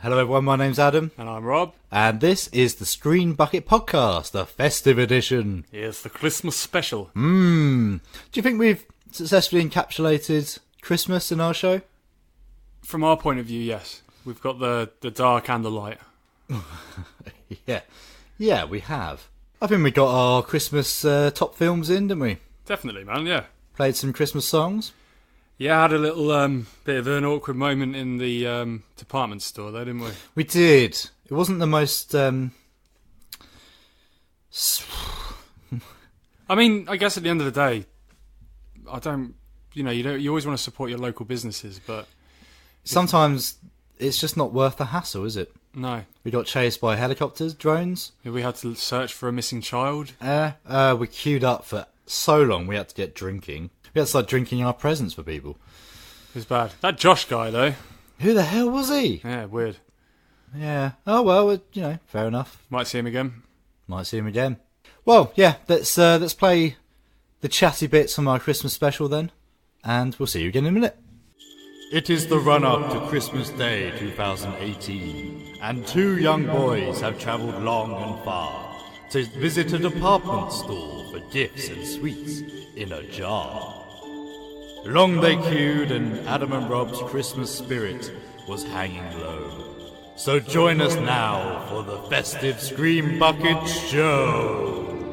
Hello everyone, my name's Adam. And I'm Rob. And this is the Screen Bucket Podcast, the festive edition. Yes, the Christmas special. Do you think we've successfully encapsulated Christmas in our show? From our point of view, yes. We've got the dark and the light. Yeah, we have. I think we got our Christmas top films in, didn't we? Definitely, man, yeah. Played some Christmas songs. Yeah, I had a little bit of an awkward moment in the department store, though, didn't we? We did. It wasn't the most... I mean, I guess at the end of the day, you always want to support your local businesses, but... Sometimes it's just not worth the hassle, is it? No. We got chased by helicopters, drones. We had to search for a missing child. We queued up for so long we had to get drinking. We had to start drinking our presents for people. It was bad. That Josh guy, though. Who the hell was he? Yeah, weird. Yeah. Oh, well, fair enough. Might see him again. Might see him again. Well, yeah, let's play the chatty bits from our Christmas special then. And we'll see you again in a minute. It is the run-up to Christmas Day 2018, and two young boys have travelled long and far to visit a department store for gifts and sweets in a jar. Long they queued, and Adam and Rob's Christmas spirit was hanging low. So join us now for the festive Scream Bucket Show.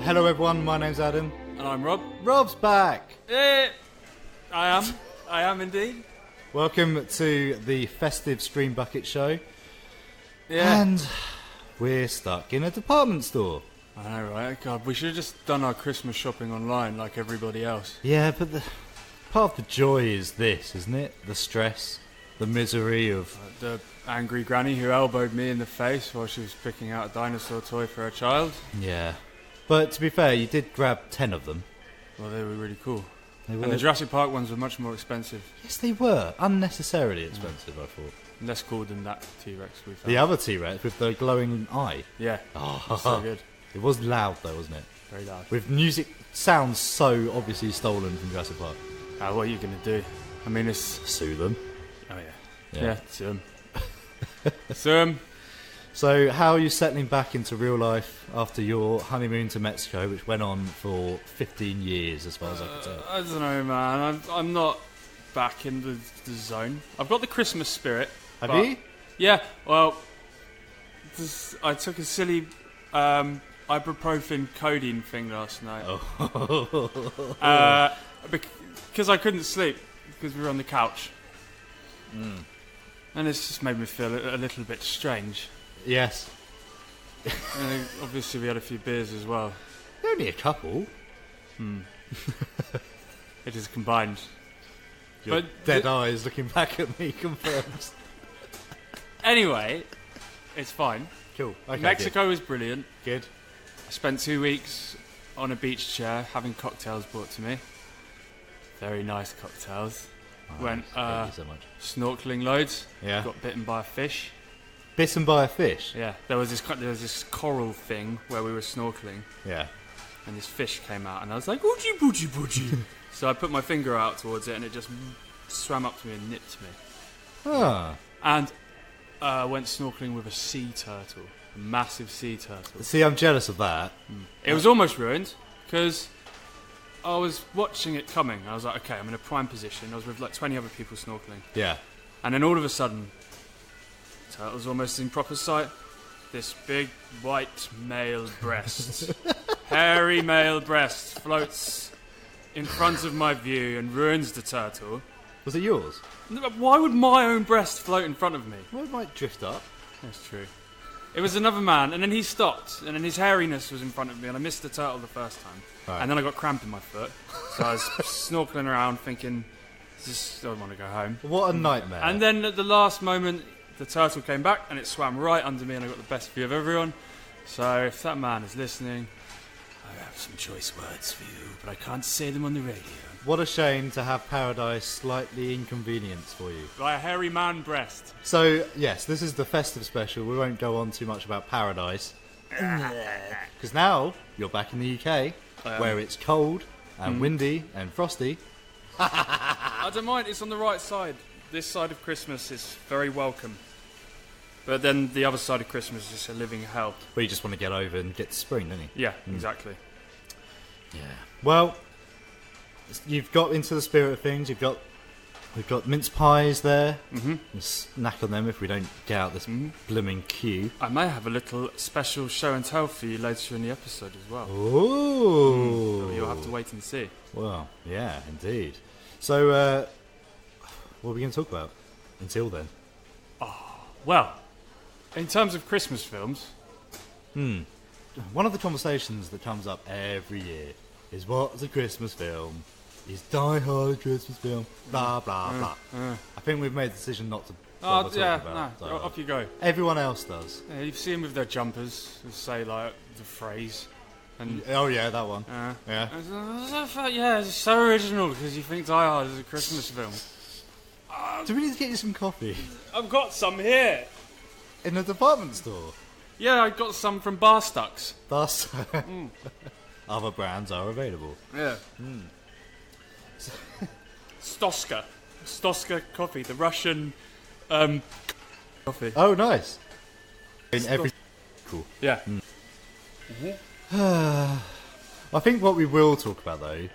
Hello everyone, my name's Adam. And I'm Rob. Rob's back! I am indeed. Welcome to the festive Scream Bucket Show. Yeah. And we're stuck in a department store. I know, right? God, we should have just done our Christmas shopping online like everybody else. Yeah, but part of the joy is this, isn't it? The stress, the misery of... The angry granny who elbowed me in the face while she was picking out a dinosaur toy for her child. Yeah. But to be fair, you did grab 10 of them. Well, they were really cool. They were. And the Jurassic Park ones were much more expensive. Yes, they were. Unnecessarily expensive, I thought. Less cool than that T-Rex we found. The other T-Rex with the glowing eye. Yeah. Oh, so good. It was loud though, wasn't it? Very loud. With music sounds so obviously stolen from Jurassic Park. What are you going to do? I mean, it's... Sue them. Oh, yeah. Yeah, sue them. Sue them. So, how are you settling back into real life after your honeymoon to Mexico, which went on for 15 years, as far as I can tell? I don't know, man. I'm not back in the zone. I've got the Christmas spirit. Have you? Yeah, well, I took a silly ibuprofen codeine thing last night. Oh. Because I couldn't sleep, because we were on the couch. And it's just made me feel a little bit strange. Yes. And obviously we had a few beers as well. Only a couple. It is combined. Your dead eyes looking back at me confirms. Anyway, it's fine. Cool. Okay, Mexico was brilliant. Good. I spent 2 weeks on a beach chair having cocktails brought to me. Very nice cocktails. Went thank you so much. Snorkeling loads. Yeah. Got bitten by a fish. Bitten by a fish? Yeah. There was this coral thing where we were snorkeling. Yeah. And this fish came out, and I was like, "Oochie boochie boochie." So I put my finger out towards it, and it just swam up to me and nipped me. Ah. And went snorkeling with a sea turtle, a massive sea turtle. See, I'm jealous of that. It was almost ruined because I was watching it coming. I was like, okay, I'm in a prime position. I was with like 20 other people snorkeling. Yeah. And then all of a sudden, the turtle's almost in proper sight. This big white male breast, hairy male breast, floats in front of my view and ruins the turtle. Was it yours? Why would my own breast float in front of me? Well, it might drift up. That's true. It was another man, and then he stopped, and then his hairiness was in front of me, and I missed the turtle the first time. Right. And then I got cramp in my foot, so I was snorkeling around thinking, I don't want to go home. What a nightmare. And then at the last moment, the turtle came back, and it swam right under me, and I got the best view of everyone. So if that man is listening, I have some choice words for you, but I can't say them on the radio. What a shame to have paradise slightly inconvenienced for you. By a hairy man breast. So, yes, this is the festive special. We won't go on too much about paradise. Because now you're back in the UK, where it's cold and windy and frosty. I don't mind, it's on the right side. This side of Christmas is very welcome. But then the other side of Christmas is just a living hell. But you just want to get over and get to spring, don't you? Yeah, exactly. Yeah. Well, you've got into the spirit of things. We've got mince pies there. Mm-hmm. We'll snack on them if we don't get out this blooming queue. I may have a little special show and tell for you later in the episode as well. Ooh. So you'll have to wait and see. Well, yeah, indeed. So, what are we going to talk about until then? Well, in terms of Christmas films... One of the conversations that comes up every year is, what's a Christmas film? Is Die Hard a Christmas film? Blah, blah, blah. I think we've made the decision not to bother talking about Die Hard. Off you go. Everyone else does. Yeah, you see them with their jumpers who say, like, the phrase. And Oh, yeah, that one. Yeah. Yeah, it's so original because you think Die Hard is a Christmas film. Do we need to get you some coffee? I've got some here. In the department store? Yeah, I got some from Barstucks. Thus, other brands are available. Yeah. Stoska coffee, the Russian coffee. Oh, nice. In every... Cool. Yeah. I think what we will talk about, though...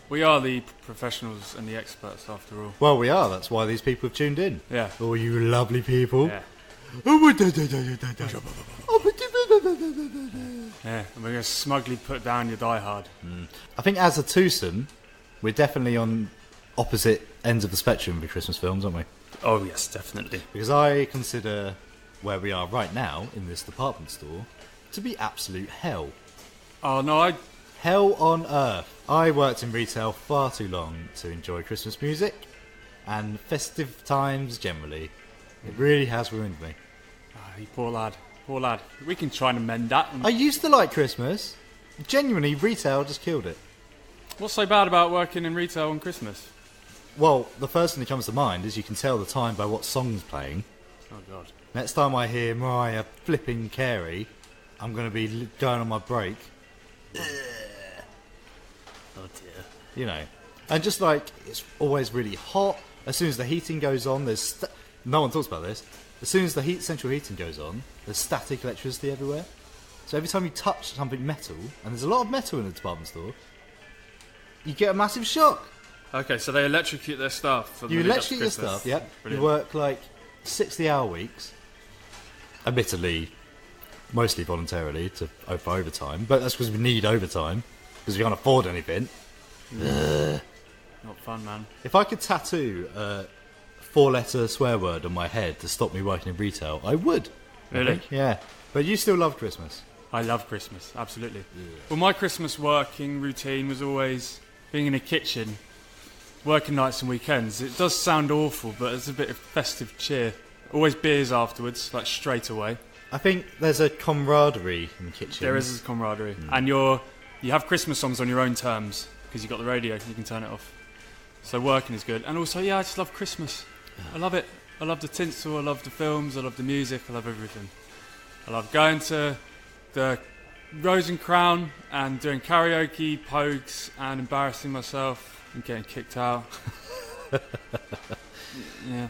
We are the professionals and the experts, after all. Well, we are. That's why these people have tuned in. Yeah. Oh, you lovely people. Yeah. Yeah, and we're going to smugly put down your Die Hard. I think as a twosome, we're definitely on opposite ends of the spectrum for Christmas films, aren't we? Oh, yes, definitely. Because I consider where we are right now in this department store to be absolute hell. Oh, no, Hell on earth. I worked in retail far too long to enjoy Christmas music and festive times generally. It really has ruined me. You poor lad. Poor lad. We can try and amend that. I used to like Christmas. Genuinely, retail just killed it. What's so bad about working in retail on Christmas? Well, the first thing that comes to mind is you can tell the time by what song's playing. Oh, God. Next time I hear Mariah flipping Carey, I'm going to be going on my break. Oh, dear. You know. And just like, it's always really hot. As soon as the heating goes on, there's... no one talks about this. As soon as the central heating goes on, there's static electricity everywhere. So every time you touch something metal, and there's a lot of metal in the department store, you get a massive shock. Okay, so they electrocute their staff. For You electrocute your stuff, yep. Brilliant. You work like 60-hour weeks. Admittedly, mostly voluntarily for overtime, but that's because we need overtime, because we can't afford anything. Not fun, man. If I could tattoo a 4-letter swear word on my head to stop me working in retail, I would. Really? Yeah. But you still love Christmas. I love Christmas, absolutely. Yeah. Well, my Christmas working routine was always being in a kitchen, working nights and weekends. It does sound awful, but it's a bit of festive cheer. Always beers afterwards, like straight away. I think there's a camaraderie in the kitchen. There is a camaraderie. And you have Christmas songs on your own terms, because you've got the radio, you can turn it off. So working is good. And also, I just love Christmas. I love it. I love the tinsel, I love the films, I love the music, I love everything. I love going to the Rose and Crown and doing karaoke, pogues, and embarrassing myself and getting kicked out. Yeah.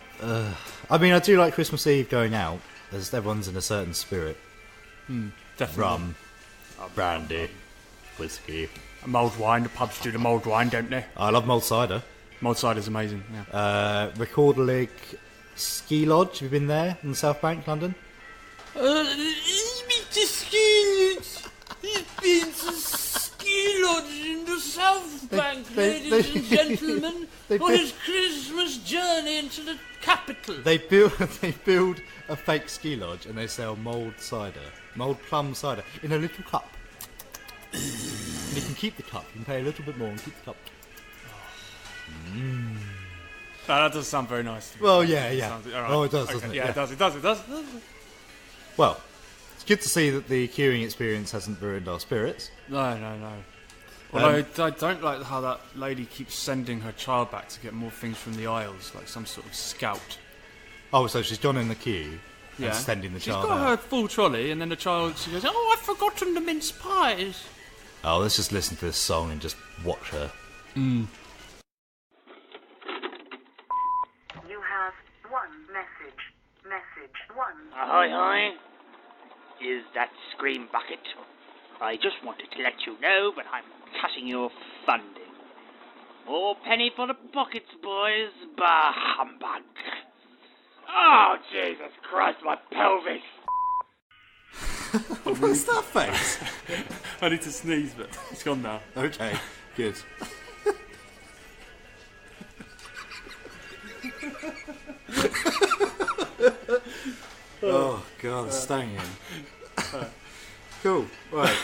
I mean, I do like Christmas Eve going out, as everyone's in a certain spirit. Definitely. Rum, brandy, whiskey. Mulled wine, the pubs do the mulled wine, don't they? I love mulled cider. Mulled cider's amazing, yeah. Recorderlig Ski Lodge, have you been there in the South Bank, London? Mr. Skillet, he's been to ski lodge in the South Bank, ladies and gentlemen, for his Christmas journey into the capital. They build a fake ski lodge and they sell mulled plum cider in a little cup. And you can keep the cup. You can pay a little bit more and keep the cup. That does sound very nice. Well, yeah. Sounds, right. Oh, it does, okay. doesn't it? Yeah, it does. Well, it's good to see that the queuing experience hasn't ruined our spirits. No. Although I don't like how that lady keeps sending her child back to get more things from the aisles, like some sort of scout. Oh, so she's gone in the queue and sending the child She's got out. her full trolley, and then the child, she goes, "Oh, I've forgotten the mince pies." Oh, let's just listen to this song and just watch her. Message 1. Ahoy, hoy. Is that Scream Bucket? I just wanted to let you know that I'm cutting your funding. More penny for the pockets, boys. Bah, humbug. Oh, Jesus Christ, my pelvis. What's that face? I need to sneeze, but it's gone now. Okay, good. Oh God, it's staying in. Cool. Right.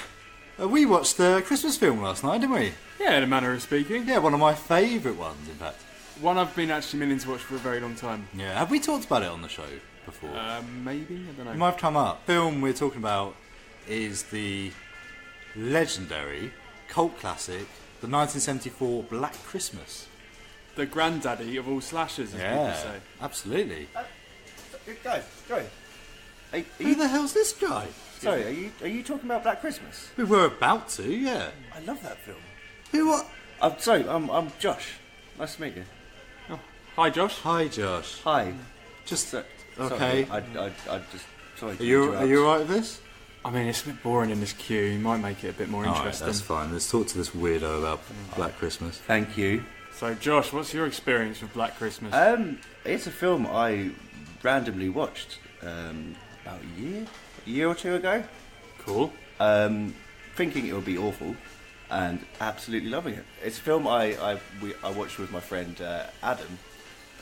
We watched the Christmas film last night, didn't we? Yeah, in a manner of speaking. Yeah, one of my favourite ones, in fact. One I've been actually meaning to watch for a very long time. Yeah. Have we talked about it on the show before? Maybe? I don't know. It might have come up. The film we're talking about is the legendary cult classic, the 1974 Black Christmas. The granddaddy of all slashers, as people say. Absolutely. Guys, Joey. Who the hell's this guy? Sorry, are you talking about Black Christmas? We were about to, yeah. I love that film. Who what? I'm sorry, I'm Josh. Nice to meet you. Oh. Hi, Josh. Hi, Josh. Hi. Just Okay. okay. I just sorry. Are you alright with this? I mean, it's a bit boring in this queue. You might make it a bit more interesting. That's fine. Let's talk to this weirdo about Black Christmas. Thank you. So, Josh, what's your experience with Black Christmas? It's a film I randomly watched about a year or two ago. Cool. Thinking it would be awful, and absolutely loving it. It's a film I watched with my friend Adam.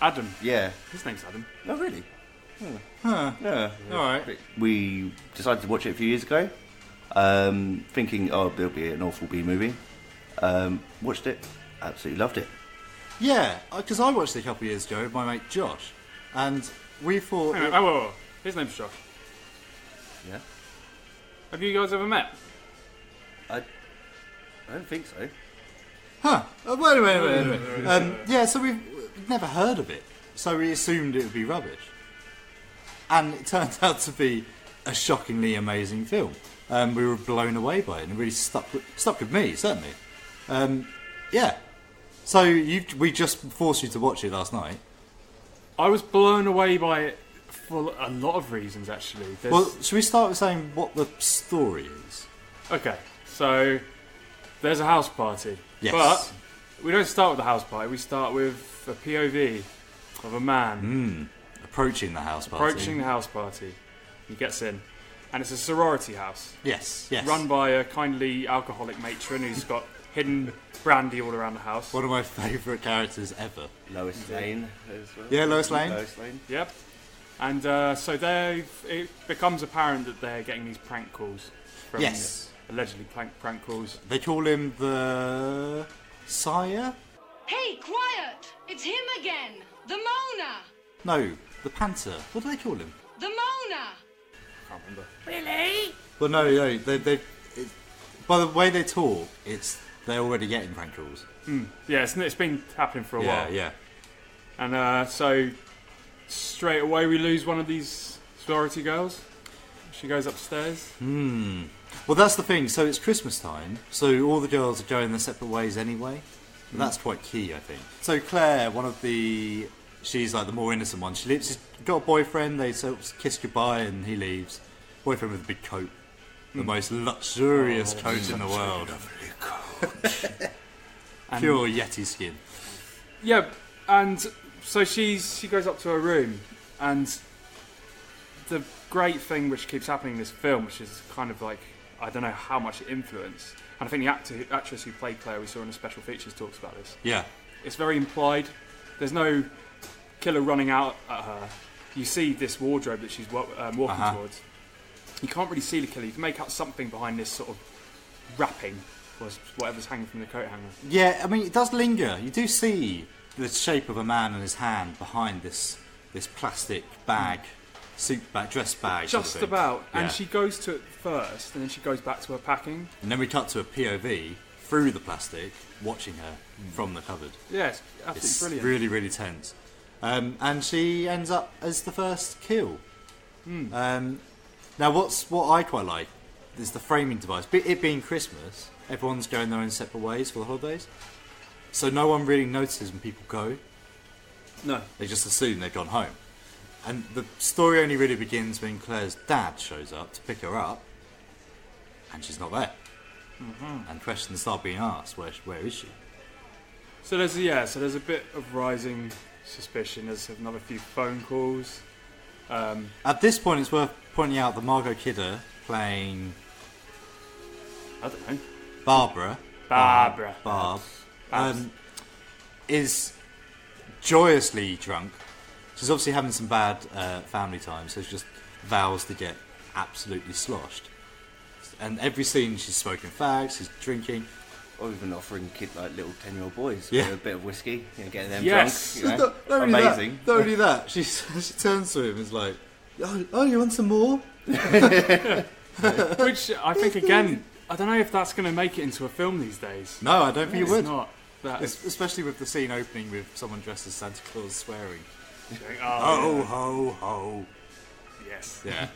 Adam? Yeah. His name's Adam. Oh, really? Huh. Yeah. Alright. We decided to watch it a few years ago, thinking, it'll be an awful B movie. Watched it, absolutely loved it. Yeah, because I watched it a couple of years ago with my mate Josh, and we thought... Hang on, whoa. His name's Josh. Yeah? Have you guys ever met? I don't think so. Huh. Wait a minute. Yeah, so we've never heard of it, so we assumed it would be rubbish. And it turned out to be a shockingly amazing film. We were blown away by it, and it really stuck with me, certainly. Yeah. So we just forced you to watch it last night. I was blown away by it for a lot of reasons, actually. Well, should we start with saying what the story is? Okay, so there's a house party. Yes. But we don't start with the house party, we start with a POV of a man. Approaching the house party. He gets in. And it's a sorority house. Yes. Run by a kindly alcoholic matron who's got hidden brandy all around the house. One of my favourite characters ever. Lois Lane as well. Yeah, Lois Lane. Yep. And so it becomes apparent that they're getting these prank calls. From allegedly prank calls. They call him the Sire? Hey, quiet! It's him again! The Mona! No, the Panther. What do they call him? The Mona! I can't remember. Really? Well, no. By the way they talk, they're already getting prank calls. Yeah, it's been happening for a while. Yeah. And so straight away we lose one of these sorority girls. She goes upstairs. Well, that's the thing. So it's Christmas time, so all the girls are going their separate ways anyway. That's quite key, I think. So Claire, she's like the more innocent one. She's got a boyfriend, they sort of kiss goodbye and he leaves. Boyfriend with a big coat. The most luxurious coat in the world. Lovely coat. Pure Yeti skin. Yeah, and so she goes up to her room, and the great thing which keeps happening in this film, which is kind of like, I don't know how much it influenced, and I think the actress who played Claire, we saw in the special features, talks about this. Yeah. It's very implied. There's no killer running out at her. You see this wardrobe that she's walking towards. You can't really see the killer. You can make out something behind this sort of wrapping, or whatever's hanging from the coat hanger. Yeah, I mean, it does linger. You do see the shape of a man and his hand behind this plastic bag, suit bag, dress bag. Just sort of about. Yeah. And she goes to it first, and then she goes back to her packing. And then we cut to a POV through the plastic, watching her from the cupboard. Yeah, it's absolutely It's brilliant. really, really tense. And she ends up as the first kill. Now, what I quite like is the framing device. It being Christmas, everyone's going their own separate ways for the holidays. So no one really notices when people go. No. They just assume they've gone home. And the story only really begins when Claire's dad shows up to pick her up, and she's not there. Mm-hmm. And questions start being asked, where is she? So there's a bit of rising suspicion. There's another few phone calls. At this point, it's worth pointing out that Margot Kidder playing... I don't know. Barb, is joyously drunk. She's obviously having some bad family time, so she just vows to get absolutely sloshed. And every scene she's smoking fags, she's drinking. Or even offering little 10-year-old boys with a bit of whiskey, getting them Yes. drunk. Not Amazing. Not only that, she turns to him and is like, oh, you want some more? Which I think, again, I don't know if that's going to make it into a film these days. No, I don't think it would. Not. Especially with the scene opening with someone dressed as Santa Claus swearing. Oh, Ho, ho. yes. Yeah.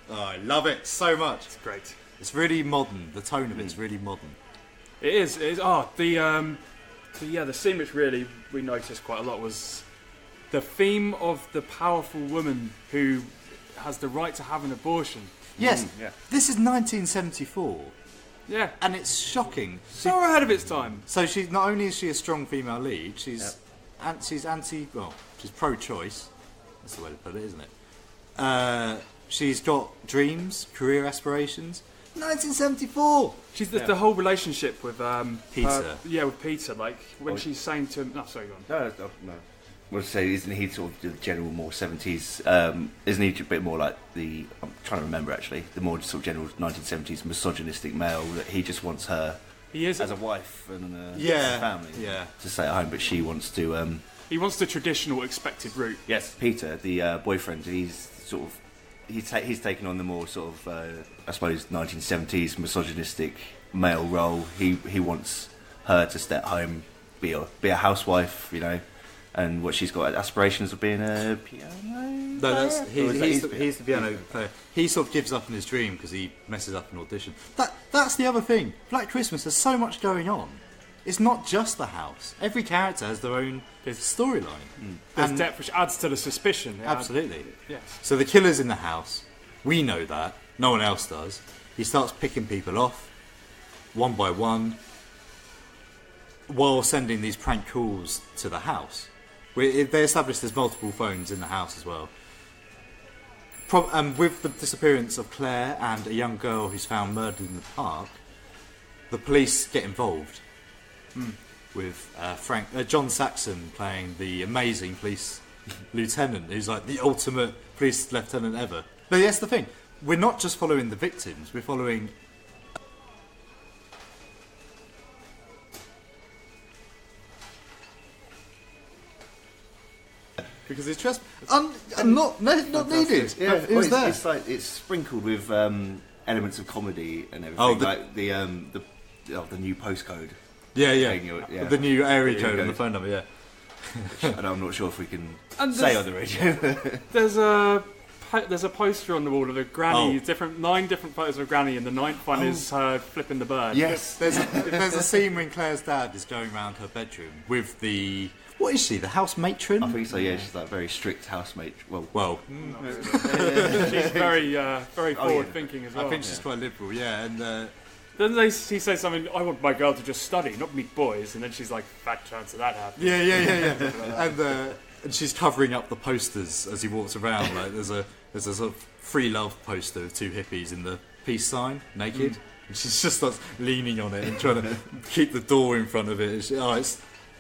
Oh, I love it so much. It's great. It's really modern. The tone of it's really modern. It is. The scene which really we noticed quite a lot was the theme of the powerful woman who has the right to have an abortion. Yes. Yeah. This is 1974. Yeah. And it's shocking. So ahead of its time. So she's not only is she a strong female lead, she's pro-choice. That's the way to put it, isn't it? She's got dreams, career aspirations. 1974. She's the whole relationship with Peter. With Peter. Like when she's saying to him, sorry, go on. No. I was to say, isn't he sort of the general more 70s? Isn't he a bit more like I'm trying to remember actually, the more sort of general 1970s misogynistic male that he just wants her as a wife and a family to stay at home, but she wants to. He wants the traditional expected route. Yes, Peter, the boyfriend, he's sort of he's taken on the more sort of I suppose 1970s misogynistic male role. He wants her to stay at home, be a housewife, and what she's got aspirations of being a piano player? He's the piano player. He sort of gives up on his dream because he messes up an audition. That's the other thing. Black Christmas, there's so much going on. It's not just the house. Every character has their own storyline. There's depth which adds to the suspicion. Absolutely. Yes. So the killer's in the house. We know that. No one else does. He starts picking people off, one by one, while sending these prank calls to the house. They established there's multiple phones in the house as well. With the disappearance of Claire and a young girl who's found murdered in the park, the police get involved. With John Saxon playing the amazing police lieutenant, who's like the ultimate police lieutenant ever. But that's the thing. We're not just following the victims, we're following... Because it's just not needed. Yeah, it was there. It's sprinkled with elements of comedy and everything. Oh, like the new postcode. Yeah. Yeah. The new area code on the phone number. Yeah. And I'm not sure if we can say on the radio. There's a poster on the wall of a granny. 9 different photos of a granny, and the 9th one is her flipping the bird. Yes. There's a scene when Claire's dad is going around her bedroom with the... What is she? The house matron? I think so. Yeah, she's like very strict house matron. Well, she's very forward thinking as well. I think she's quite liberal. Yeah, and then he says something. I want my girl to just study, not meet boys, and then she's like, "Fat chance of that happening." Yeah. And she's covering up the posters as he walks around. Like there's a sort of free love poster of 2 hippies in the peace sign, naked, and she just starts leaning on it and trying to keep the door in front of it.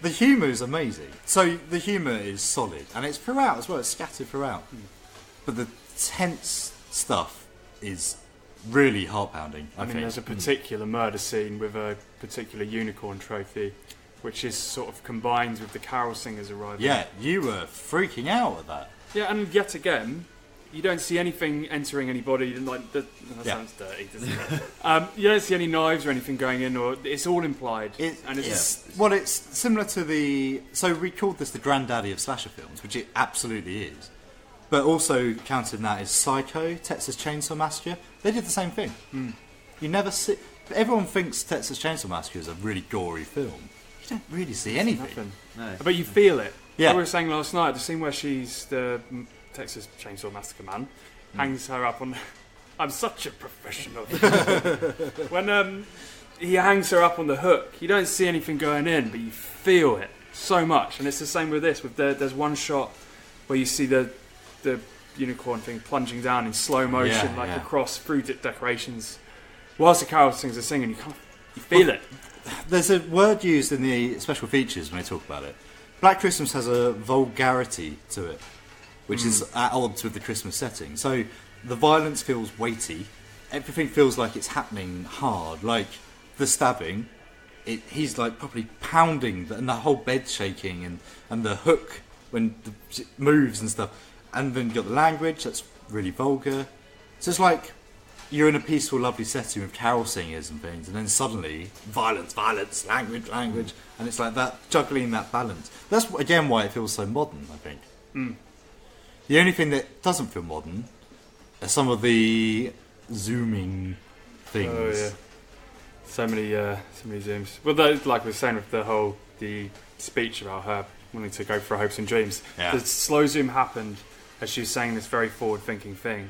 The humour is amazing. So the humour is solid, and it's throughout as well. It's scattered throughout, but the tense stuff is really heart-pounding. I think there's a particular murder scene with a particular unicorn trophy, which is sort of combined with the carol singers arriving. Yeah, you were freaking out at that. Yeah, and yet again, you don't see anything entering anybody. Sounds dirty, doesn't it? You don't see any knives or anything going in, or it's all implied. It's similar to the... So we called this the granddaddy of slasher films, which it absolutely is. But also counted in that is Psycho, Texas Chainsaw Massacre. They did the same thing. You never see... Everyone thinks Texas Chainsaw Massacre is a really gory film. You don't really see anything. No. But you feel it. Yeah. Like we were saying last night, the scene where she's the Texas Chainsaw Massacre man, hangs her up on... I'm such a professional. When he hangs her up on the hook, you don't see anything going in, but you feel it so much. And it's the same with this. There's one shot where you see the unicorn thing plunging down in slow motion, across through decorations. Whilst the carol sings are singing, you feel it. There's a word used in the special features when they talk about it. Black Christmas has a vulgarity to it, which is at odds with the Christmas setting. So the violence feels weighty. Everything feels like it's happening hard. Like the stabbing, he's like properly pounding, and the whole bed's shaking, and the hook when it moves and stuff. And then you've got the language that's really vulgar. So it's like you're in a peaceful, lovely setting with carol singers and things, and then suddenly violence, language, and it's like that, juggling that balance. That's again why it feels so modern, I think. The only thing that doesn't feel modern are some of the zooming things. Oh yeah, so many zooms. Well, like we were saying with the speech about her wanting to go for hopes and dreams. Yeah. The slow zoom happened as she was saying this very forward-thinking thing,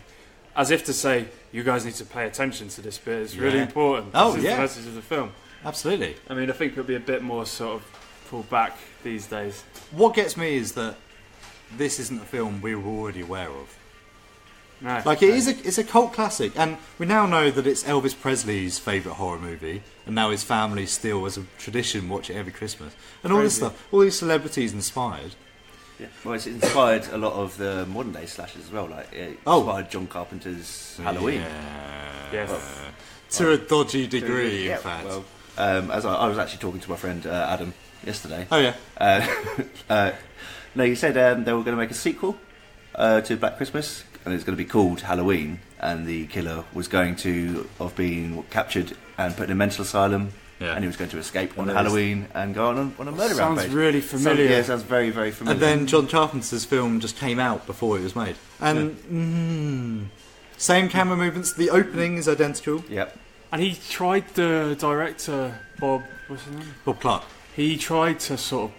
as if to say, "You guys need to pay attention to this bit. It's really important. Oh, this is the message of the film." Absolutely. I mean, I think it'll be a bit more sort of pulled back these days. What gets me is that this isn't a film we were already aware of. No, Like it's a cult classic, and we now know that it's Elvis Presley's favourite horror movie, and now his family still, as a tradition, watch it every Christmas, and all this stuff. All these celebrities inspired. Yeah. Well, it's inspired a lot of the modern day slashers as well. Like it inspired John Carpenter's Halloween. Yes. To a dodgy degree, in fact. Well, as I was actually talking to my friend Adam yesterday. Oh yeah. No, you said they were going to make a sequel to Black Christmas, and it's going to be called Halloween, and the killer was going to have been captured and put in a mental asylum, and he was going to escape on Halloween and go on a murder rampage. Sounds really familiar. Sounds very, very familiar. And then John Carpenter's film just came out before it was made, and same camera movements. The opening is identical. Yep. And he tried, the director, Bob, what's his name? Bob Clark. He tried to sort of,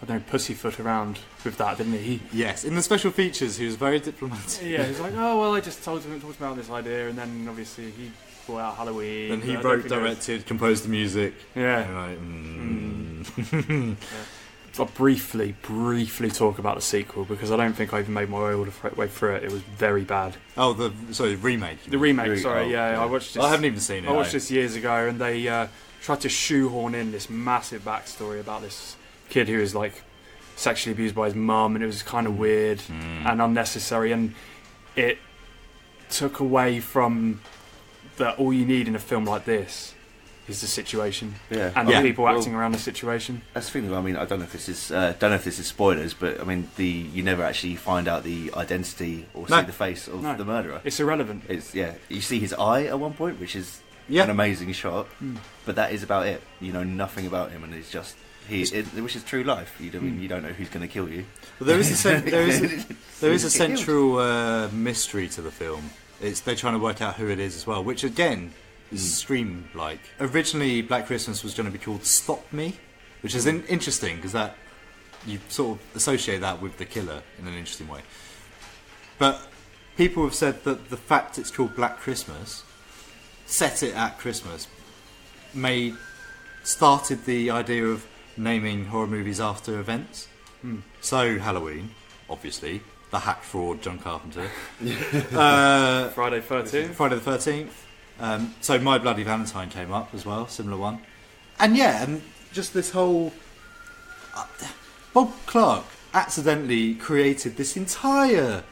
I don't know, pussyfoot around with that, didn't he? Yes, in the special features, he was very diplomatic. Yeah, he's like, oh, well, I just talked about this idea, and then obviously he brought out Halloween. And he wrote, directed, composed the music. Yeah. And I'll briefly talk about the sequel, because I don't think I even made my way through it. It was very bad. Oh, remake. The remake, sorry, I watched this. I haven't even seen it. I watched this years ago, and they tried to shoehorn in this massive backstory about this kid who was like sexually abused by his mum, and it was kind of weird and unnecessary, and it took away from that all you need in a film like this is the situation and the people acting around the situation. That's the thing. I mean, I don't know if this is spoilers, but I mean, you never actually find out the identity or see the face of the murderer. It's irrelevant. You see his eye at one point, which is an amazing shot, but that is about it. You know nothing about him, and it's just which is true life. You don't know who's going to kill you. Well, there is a central mystery to the film. They're trying to work out who it is as well, which again is Scream-like. Originally, Black Christmas was going to be called Stop Me, which is interesting because that you sort of associate that with the killer in an interesting way. But people have said that the fact it's called Black Christmas, set it at Christmas, started the idea of naming horror movies after events. So Halloween, obviously, the hack fraud John Carpenter. Friday the 13th. So My Bloody Valentine came up as well, similar one. And just this whole... Bob Clark accidentally created this entire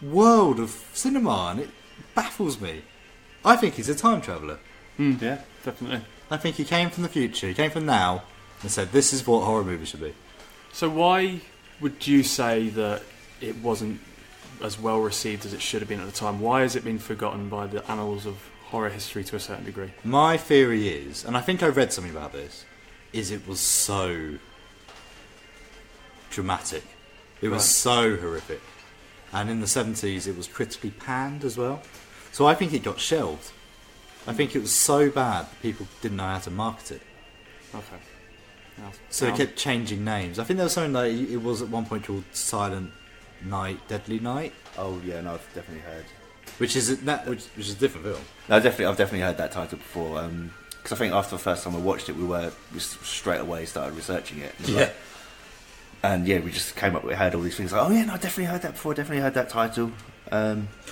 world of cinema, and it baffles me. I think he's a time traveller. Yeah, definitely. I think he came from the future, he came from now, and said, this is what horror movies should be. So why would you say that it wasn't as well received as it should have been at the time? Why has it been forgotten by the annals of horror history to a certain degree? My theory is, and I think I read something about this, is it was so dramatic. It was so horrific. And in the 70s it was critically panned as well. So I think it got shelved. I think it was so bad that people didn't know how to market it. Okay. So they kept changing names. I think there was something like it was at one point called Silent Night, Deadly Night. Oh yeah, no, I've definitely heard. Which is a different film. No, I've definitely heard that title before. Because I think after the first time I watched it, we straight away started researching it. And we just came up. We heard all these things. Like, oh yeah, no, I definitely heard that before. Definitely heard that title.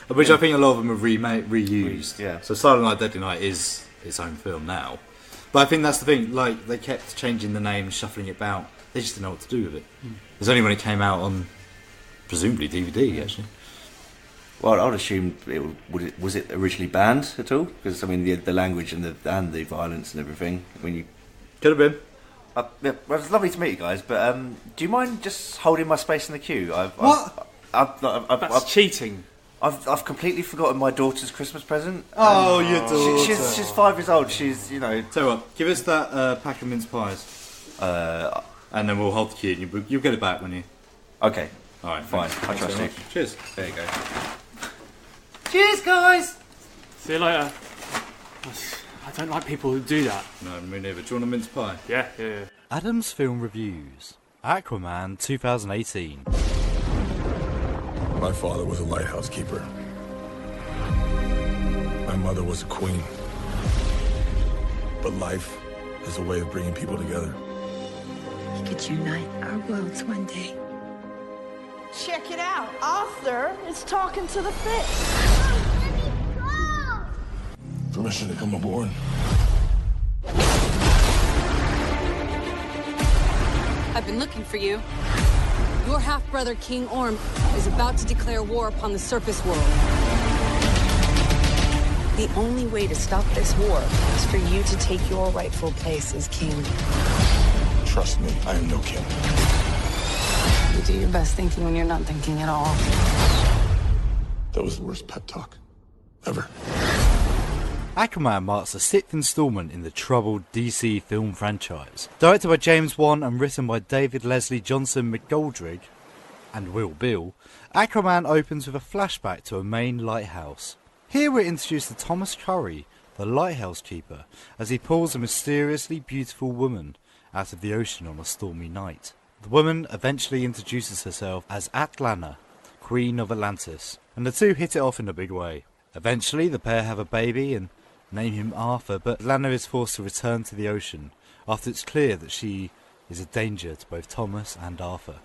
Which I think a lot of them have reused. Yeah. So Silent Night, Deadly Night is its own film now. But I think that's the thing. Like, they kept changing the name, shuffling it about. They just didn't know what to do with it. It was only when it came out on, presumably, DVD, actually. Well, I would assume was it originally banned at all? Because I mean, the language and the violence and everything. I mean, could have been. Well, it's lovely to meet you guys, but do you mind just holding my space in the queue? That's cheating. I've completely forgotten my daughter's Christmas present. Oh, your daughter! She's 5 years old. She's Tell you what, give us that pack of mince pies, and then we'll hold the queue. You'll get it back when you. Okay. All right. Fine. I trust you. Cheers. There you go. Cheers, guys. See you later. I don't like people who do that. No, me neither. Do you want a mince pie? Yeah. Adam's Film Reviews. Aquaman 2018. My father was a lighthouse keeper. My mother was a queen. But life is a way of bringing people together. We could unite our worlds one day. Check it out. Arthur is talking to the fish. Permission to come aboard. I've been looking for you. Your half-brother, King Orm, is about to declare war upon the surface world. The only way to stop this war is for you to take your rightful place as king. Trust me, I am no king. You do your best thinking when you're not thinking at all. That was the worst pep talk ever. Aquaman marks the 6th instalment in the troubled DC film franchise. Directed by James Wan and written by David Leslie Johnson McGoldrick and Will Beall, Aquaman opens with a flashback to a Maine lighthouse. Here we're introduced to Thomas Curry, the lighthouse keeper, as he pulls a mysteriously beautiful woman out of the ocean on a stormy night. The woman eventually introduces herself as Atlana, Queen of Atlantis, and the two hit it off in a big way. Eventually the pair have a baby and name him Arthur, but Lana is forced to return to the ocean after it's clear that she is a danger to both Thomas and Arthur.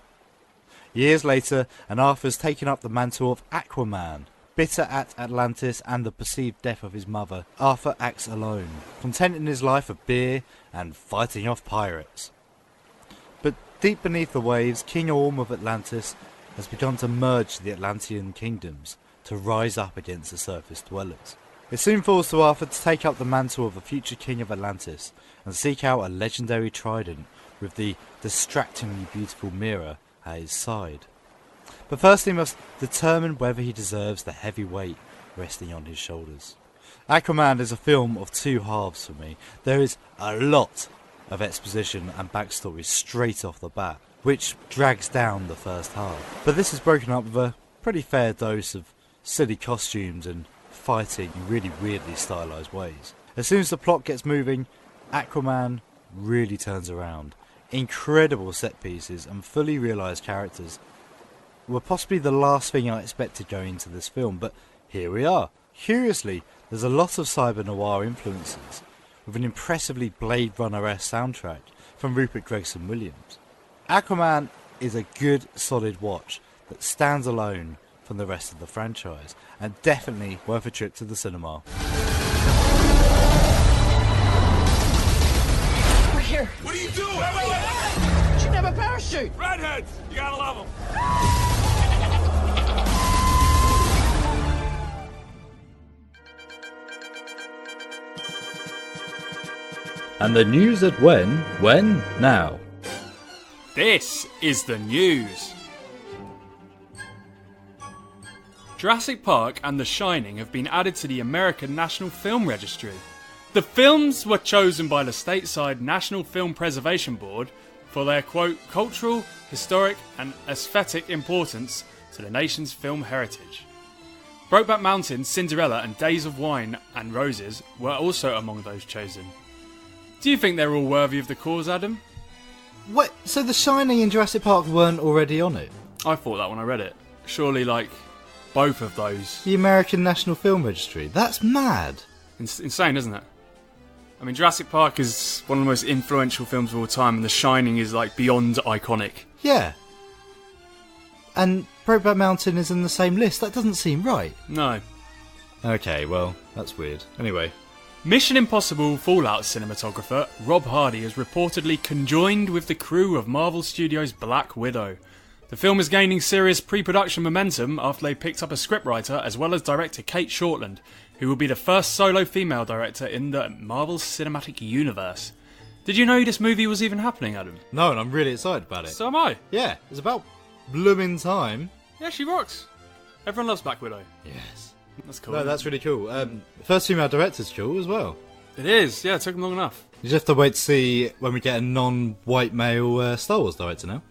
Years later, and Arthur's taken up the mantle of Aquaman. Bitter at Atlantis and the perceived death of his mother, Arthur acts alone, content in his life of beer and fighting off pirates. But deep beneath the waves, King Orm of Atlantis has begun to merge the Atlantean kingdoms to rise up against the surface dwellers. It soon falls to Arthur to take up the mantle of the future King of Atlantis and seek out a legendary trident with the distractingly beautiful Mira at his side. But first he must determine whether he deserves the heavy weight resting on his shoulders. Aquaman is a film of two halves for me. There is a lot of exposition and backstory straight off the bat, which drags down the first half. But this is broken up with a pretty fair dose of silly costumes and fighting in really weirdly stylised ways. As soon as the plot gets moving, Aquaman really turns around. Incredible set pieces and fully realised characters were possibly the last thing I expected going into this film, but here we are. Curiously, there's a lot of cyber noir influences, with an impressively Blade Runner-esque soundtrack from Rupert Gregson-Williams. Aquaman is a good, solid watch that stands alone from the rest of the franchise, and definitely worth a trip to the cinema. We're here. What are you doing? You should have a parachute. Redheads! You gotta love them. And the news at when, now. This is the news. Jurassic Park and The Shining have been added to the American National Film Registry. The films were chosen by the stateside National Film Preservation Board for their, quote, cultural, historic and aesthetic importance to the nation's film heritage. Brokeback Mountain, Cinderella and Days of Wine and Roses were also among those chosen. Do you think they're all worthy of the cause, Adam? What? So The Shining and Jurassic Park weren't already on it? I thought that when I read it. surely, like, both of those. The American National Film Registry. That's mad. Insane, isn't it? I mean, Jurassic Park is one of the most influential films of all time, and The Shining is, like, beyond iconic. Yeah. And Brokeback Mountain is in the same list. That doesn't seem right. No. Okay, well, that's weird. Anyway. Mission Impossible Fallout cinematographer Rob Hardy has reportedly conjoined with the crew of Marvel Studios' Black Widow. The film is gaining serious pre-production momentum after they picked up a scriptwriter as well as director Kate Shortland, who will be the first solo female director in the Marvel Cinematic Universe. Did you know this movie was even happening, Adam? No, and I'm really excited about it. So am I. Yeah, it's about blooming time. Yeah, she rocks. Everyone loves Black Widow. Yes. That's cool. No, that's really cool. First female director's cool as well. It is, yeah, it took them long enough. You just have to wait to see when we get a non-white male Star Wars director now.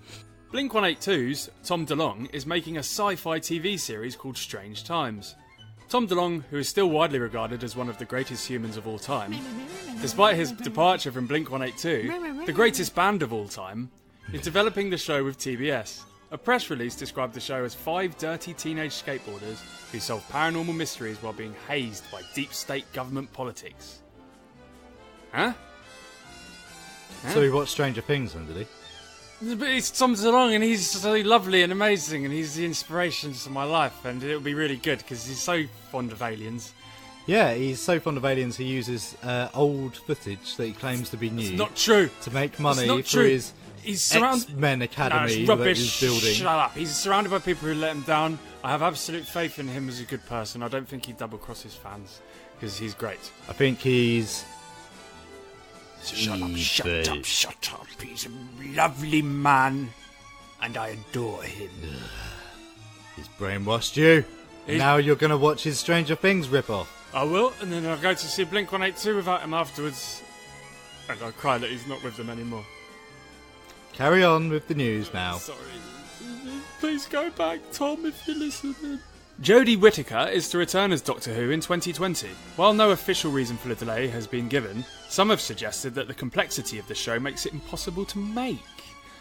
Blink-182's Tom DeLonge is making a sci-fi TV series called Strange Times. Tom DeLonge, who is still widely regarded as one of the greatest humans of all time, despite his departure from Blink-182, the greatest band of all time, is developing the show with TBS. A press release described the show as 5 dirty teenage skateboarders who solve paranormal mysteries while being hazed by deep state government politics. Huh? So he watched Stranger Things then, did he? It's Tom DeLonge, and he's so lovely and amazing, and he's the inspiration to my life, and it'll be really good because he's so fond of aliens. Yeah, he's so fond of aliens he uses old footage that he claims to be new. It's not true. To make money for true. his X-Men Academy that he's building. Shut up. He's surrounded by people who let him down. I have absolute faith in him as a good person. I don't think he'd double-cross his fans because he's great. I think he's... Shut up. He's a lovely man, and I adore him. He's brainwashed you. Now you're going to watch his Stranger Things rip-off. I will, and then I'll go to see Blink-182 without him afterwards. And I'll cry that he's not with them anymore. Carry on with the news now. Sorry. Please go back, Tom, if you're listening. Jodie Whittaker is to return as Doctor Who in 2020. While no official reason for the delay has been given, some have suggested that the complexity of the show makes it impossible to make.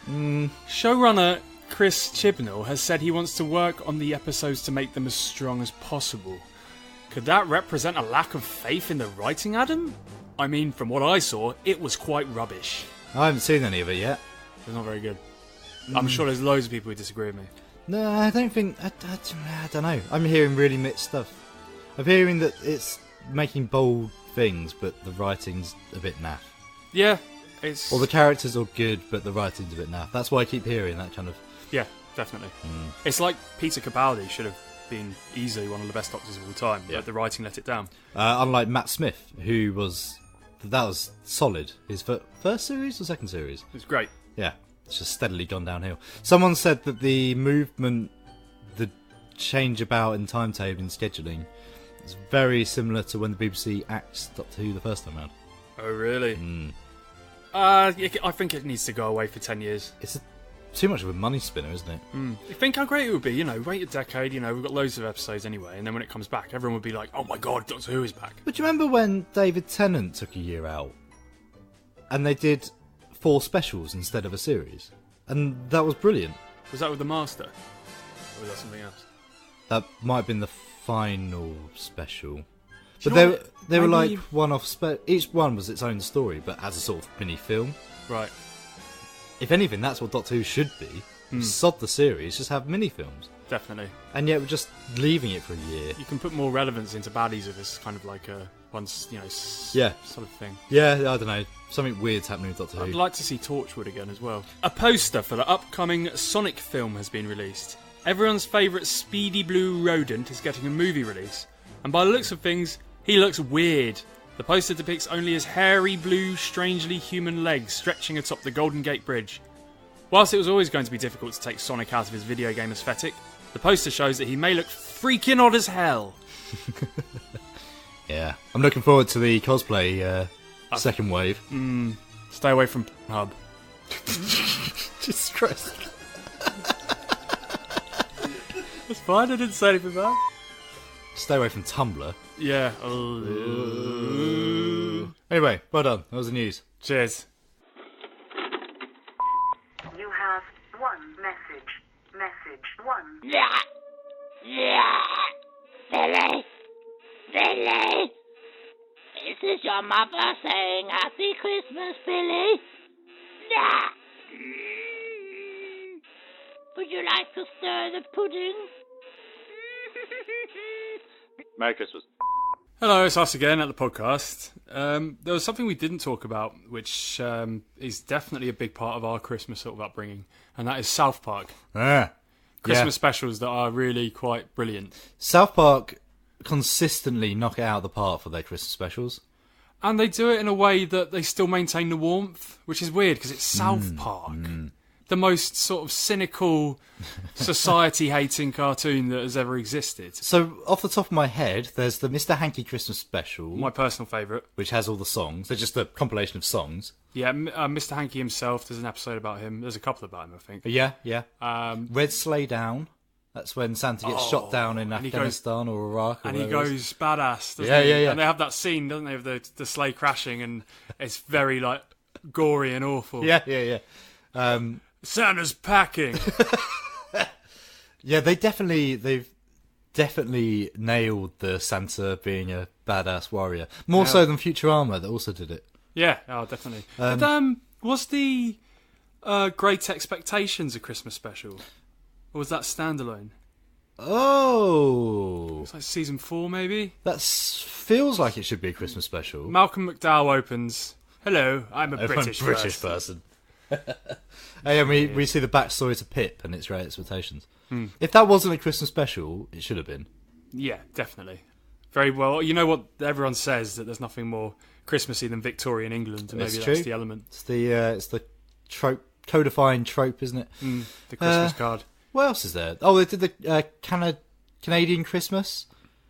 Showrunner Chris Chibnall has said he wants to work on the episodes to make them as strong as possible. Could that represent a lack of faith in the writing, Adam? I mean, from what I saw, it was quite rubbish. I haven't seen any of it yet. It's not very good. I'm sure there's loads of people who disagree with me. No, I don't think... I don't know. I'm hearing really mixed stuff. I'm hearing that it's making bold things, but the writing's a bit naff. Yeah, it's... Or the characters are good, but the writing's a bit naff. That's why I keep hearing that kind of... Yeah, definitely. It's like Peter Capaldi should have been easily one of the best Doctors of all time, but the writing let it down. Unlike Matt Smith, who was... That was solid. His first series or second series? It was great. Yeah. It's just steadily gone downhill. Someone said that the movement, the change about in timetable and scheduling is very similar to when the BBC axed Doctor Who the first time around. Oh, really? I think it needs to go away for 10 years. It's too much of a money spinner, isn't it? You think how great it would be, wait a decade, we've got loads of episodes anyway, and then when it comes back, everyone would be like, oh my god, Doctor Who is back. But do you remember when David Tennant took a year out? And they did 4 specials instead of a series, and that was brilliant. Was that with the Master, or was that something else? That might have been the final special, but they were like one-off. Each one was its own story, but as a sort of mini film. Right. If anything, that's what Doctor Who should be. Sod the series, just have mini films. Definitely. And yet we're just leaving it for a year. You can put more relevance into baddies if it's kind of like a sort of thing. Yeah, I don't know. Something weird's happening with Doctor Who. I'd like to see Torchwood again as well. A poster for the upcoming Sonic film has been released. Everyone's favourite speedy blue rodent is getting a movie release, and by the looks of things, he looks weird. The poster depicts only his hairy blue, strangely human legs stretching atop the Golden Gate Bridge. Whilst it was always going to be difficult to take Sonic out of his video game aesthetic, the poster shows that he may look freaking odd as hell. Yeah, I'm looking forward to the cosplay second wave. Stay away from Hub. Jesus Christ. That's fine, I didn't say anything bad. Stay away from Tumblr. Yeah. Anyway, well done. That was the news. Cheers. You have one message. Message 1. Yeah. Yeah. Billy. Billy. Is this your mother saying Happy Christmas, Billy? Nah. Would you like to stir the pudding? Merry Christmas. Hello, it's us again at the podcast. There was something we didn't talk about, which is definitely a big part of our Christmas sort of upbringing, and that is South Park. Christmas specials that are really quite brilliant. South Park consistently knock it out of the park for their Christmas specials. And they do it in a way that they still maintain the warmth, which is weird because it's South Park. The most sort of cynical, society-hating cartoon that has ever existed. So, off the top of my head, there's the Mr. Hanky Christmas special. My personal favourite. Which has all the songs. They're just a compilation of songs. Yeah, Mr. Hanky himself, there's an episode about him. There's a couple about him, I think. Yeah. Red Sleigh Down. That's when Santa gets shot down in Afghanistan or Iraq. And he goes badass, doesn't he? Yeah. And they have that scene, don't they, of the sleigh crashing, and it's very, like, gory and awful. Yeah. Santa's packing. Yeah, they've definitely nailed the Santa being a badass warrior. More so than Futurama, that also did it. Yeah, definitely. Was the Great Expectations a Christmas special? Or was that standalone? Oh. It's like season 4, maybe? That feels like it should be a Christmas special. Malcolm McDowell opens, "Hello, I'm a British person." Hey, and we see the backstory to Pip and its Great Expectations. If that wasn't a Christmas special, it should have been. Yeah, definitely. Very well. You know what everyone says, that there's nothing more Christmassy than Victorian England, and maybe that's the element. It's the trope, codifying trope, isn't it? The Christmas card. What else is there? Oh, they did the Canadian Christmas.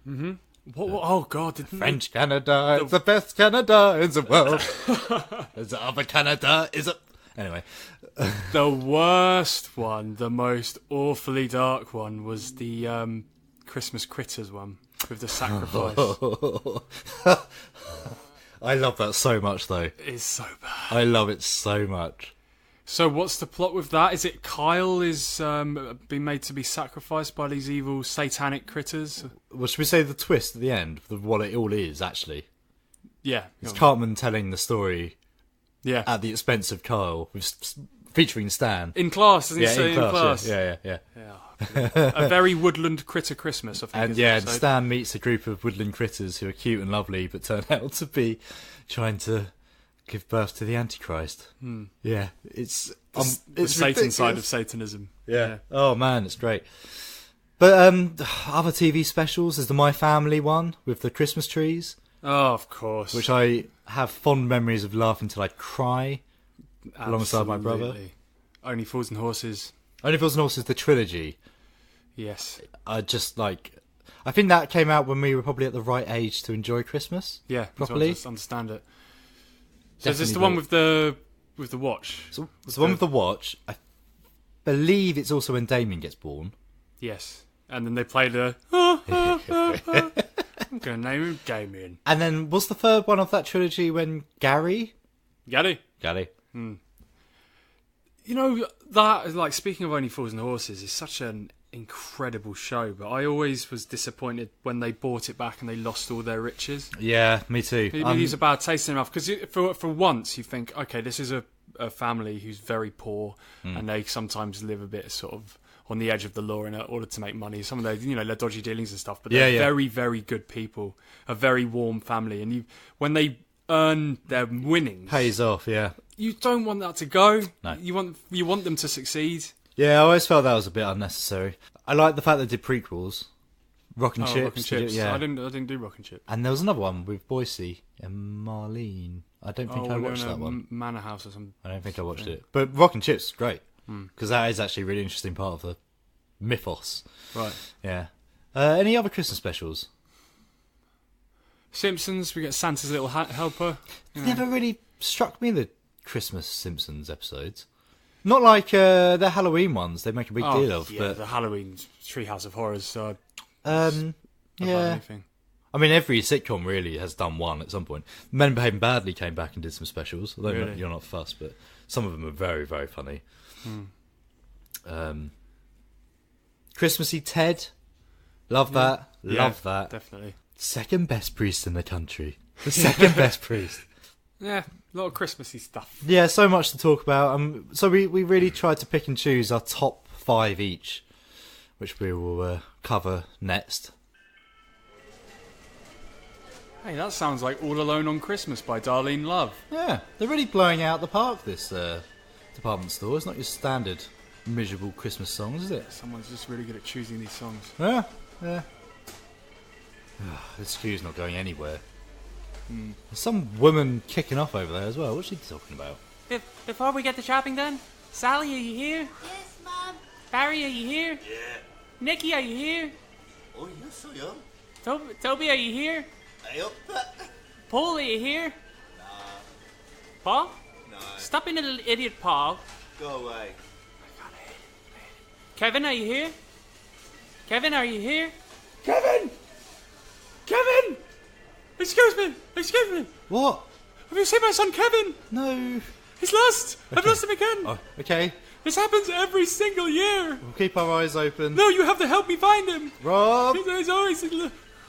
Mm-hmm. What? Oh God! French Canada is the best Canada in the world. The other Canada is a... Anyway. The worst one, the most awfully dark one, was the Christmas Critters one with the sacrifice. I love that so much, though. It's so bad. I love it so much. So what's the plot with that? Is it Kyle is being made to be sacrificed by these evil satanic critters? Well, should we say the twist at the end of what it all is, actually? Yeah. It's Cartman telling the story at the expense of Kyle, featuring Stan. In class, doesn't he say in class? Yeah. A very woodland critter Christmas, I think. And Stan meets a group of woodland critters who are cute and lovely, but turn out to be trying to give birth to the Antichrist. Yeah, it's the Satan side of Satanism. Yeah. Oh man, it's great. But other TV specials, there's the My Family one with the Christmas trees. Oh, of course. Which I have fond memories of laughing till I'd cry. Alongside my brother. Only Fools and Horses. Only Fools and Horses, the trilogy. Yes. I think that came out when we were probably at the right age to enjoy Christmas. Yeah, properly. Just understand it. So is this the one with the watch? So it's the one with the watch. I believe it's also when Damien gets born. Yes. And then they play the... I'm going to name him Damien. And then was the third one of that trilogy when Gary? Gaddy. You know, that, like, speaking of Only Fools and Horses, is such an incredible show, but I always was disappointed when they bought it back and they lost all their riches. Yeah, me too. It leaves a bad taste in your mouth, because for once you think, okay, this is a family who's very poor, and they sometimes live a bit sort of on the edge of the law in order to make money. Some of their, their dodgy dealings and stuff, but they're very, very good people, a very warm family, and when they earn their winnings, pays off. Yeah, you don't want that to go. No, you want them to succeed. Yeah, I always felt that was a bit unnecessary. I like the fact they did prequels. Rock and Chips. Rock and Chips. I didn't do Rock and Chips. And there was another one with Boise and Marlene. I don't think I watched that one. Manor House or something. I don't think I watched it. But Rock and Chips is great. Because that is actually a really interesting part of the mythos. Right. Yeah. Any other Christmas specials? Simpsons, we get Santa's Little Helper. Never really struck me, the Christmas Simpsons episodes. Not like the Halloween ones they make a big deal of. Yeah, but the Halloween Treehouse of Horrors. Yeah. Anything. I mean, every sitcom really has done one at some point. Men Behaving Badly came back and did some specials. Although really? You're not fussed, but some of them are very, very funny. Christmassy Ted. Love that. Love that. Definitely. Second best priest in the country. The second best priest. Yeah, a lot of Christmassy stuff. Yeah, so much to talk about. So we really tried to pick and choose our top 5 each, which we will cover next. Hey, that sounds like All Alone on Christmas by Darlene Love. Yeah, they're really blowing out the park, this department store. It's not your standard miserable Christmas songs, is it? Someone's just really good at choosing these songs. Yeah. This queue's not going anywhere. There's some woman kicking off over there as well. What's she talking about? Before we get the shopping done, Sally, are you here? Yes, Mom. Barry, are you here? Yeah. Nikki, are you here? Oh, yes, I am. Toby, are you here? Hey up. Paul, are you here? Nah. Paul? No. Stop being a little idiot, Paul. Go away. Kevin, are you here? Kevin, are you here? Kevin! Excuse me! What? Have you seen my son Kevin? No. He's lost! I've lost him again! Oh, okay. This happens every single year! We'll keep our eyes open. No, you have to help me find him! Rob! He's always...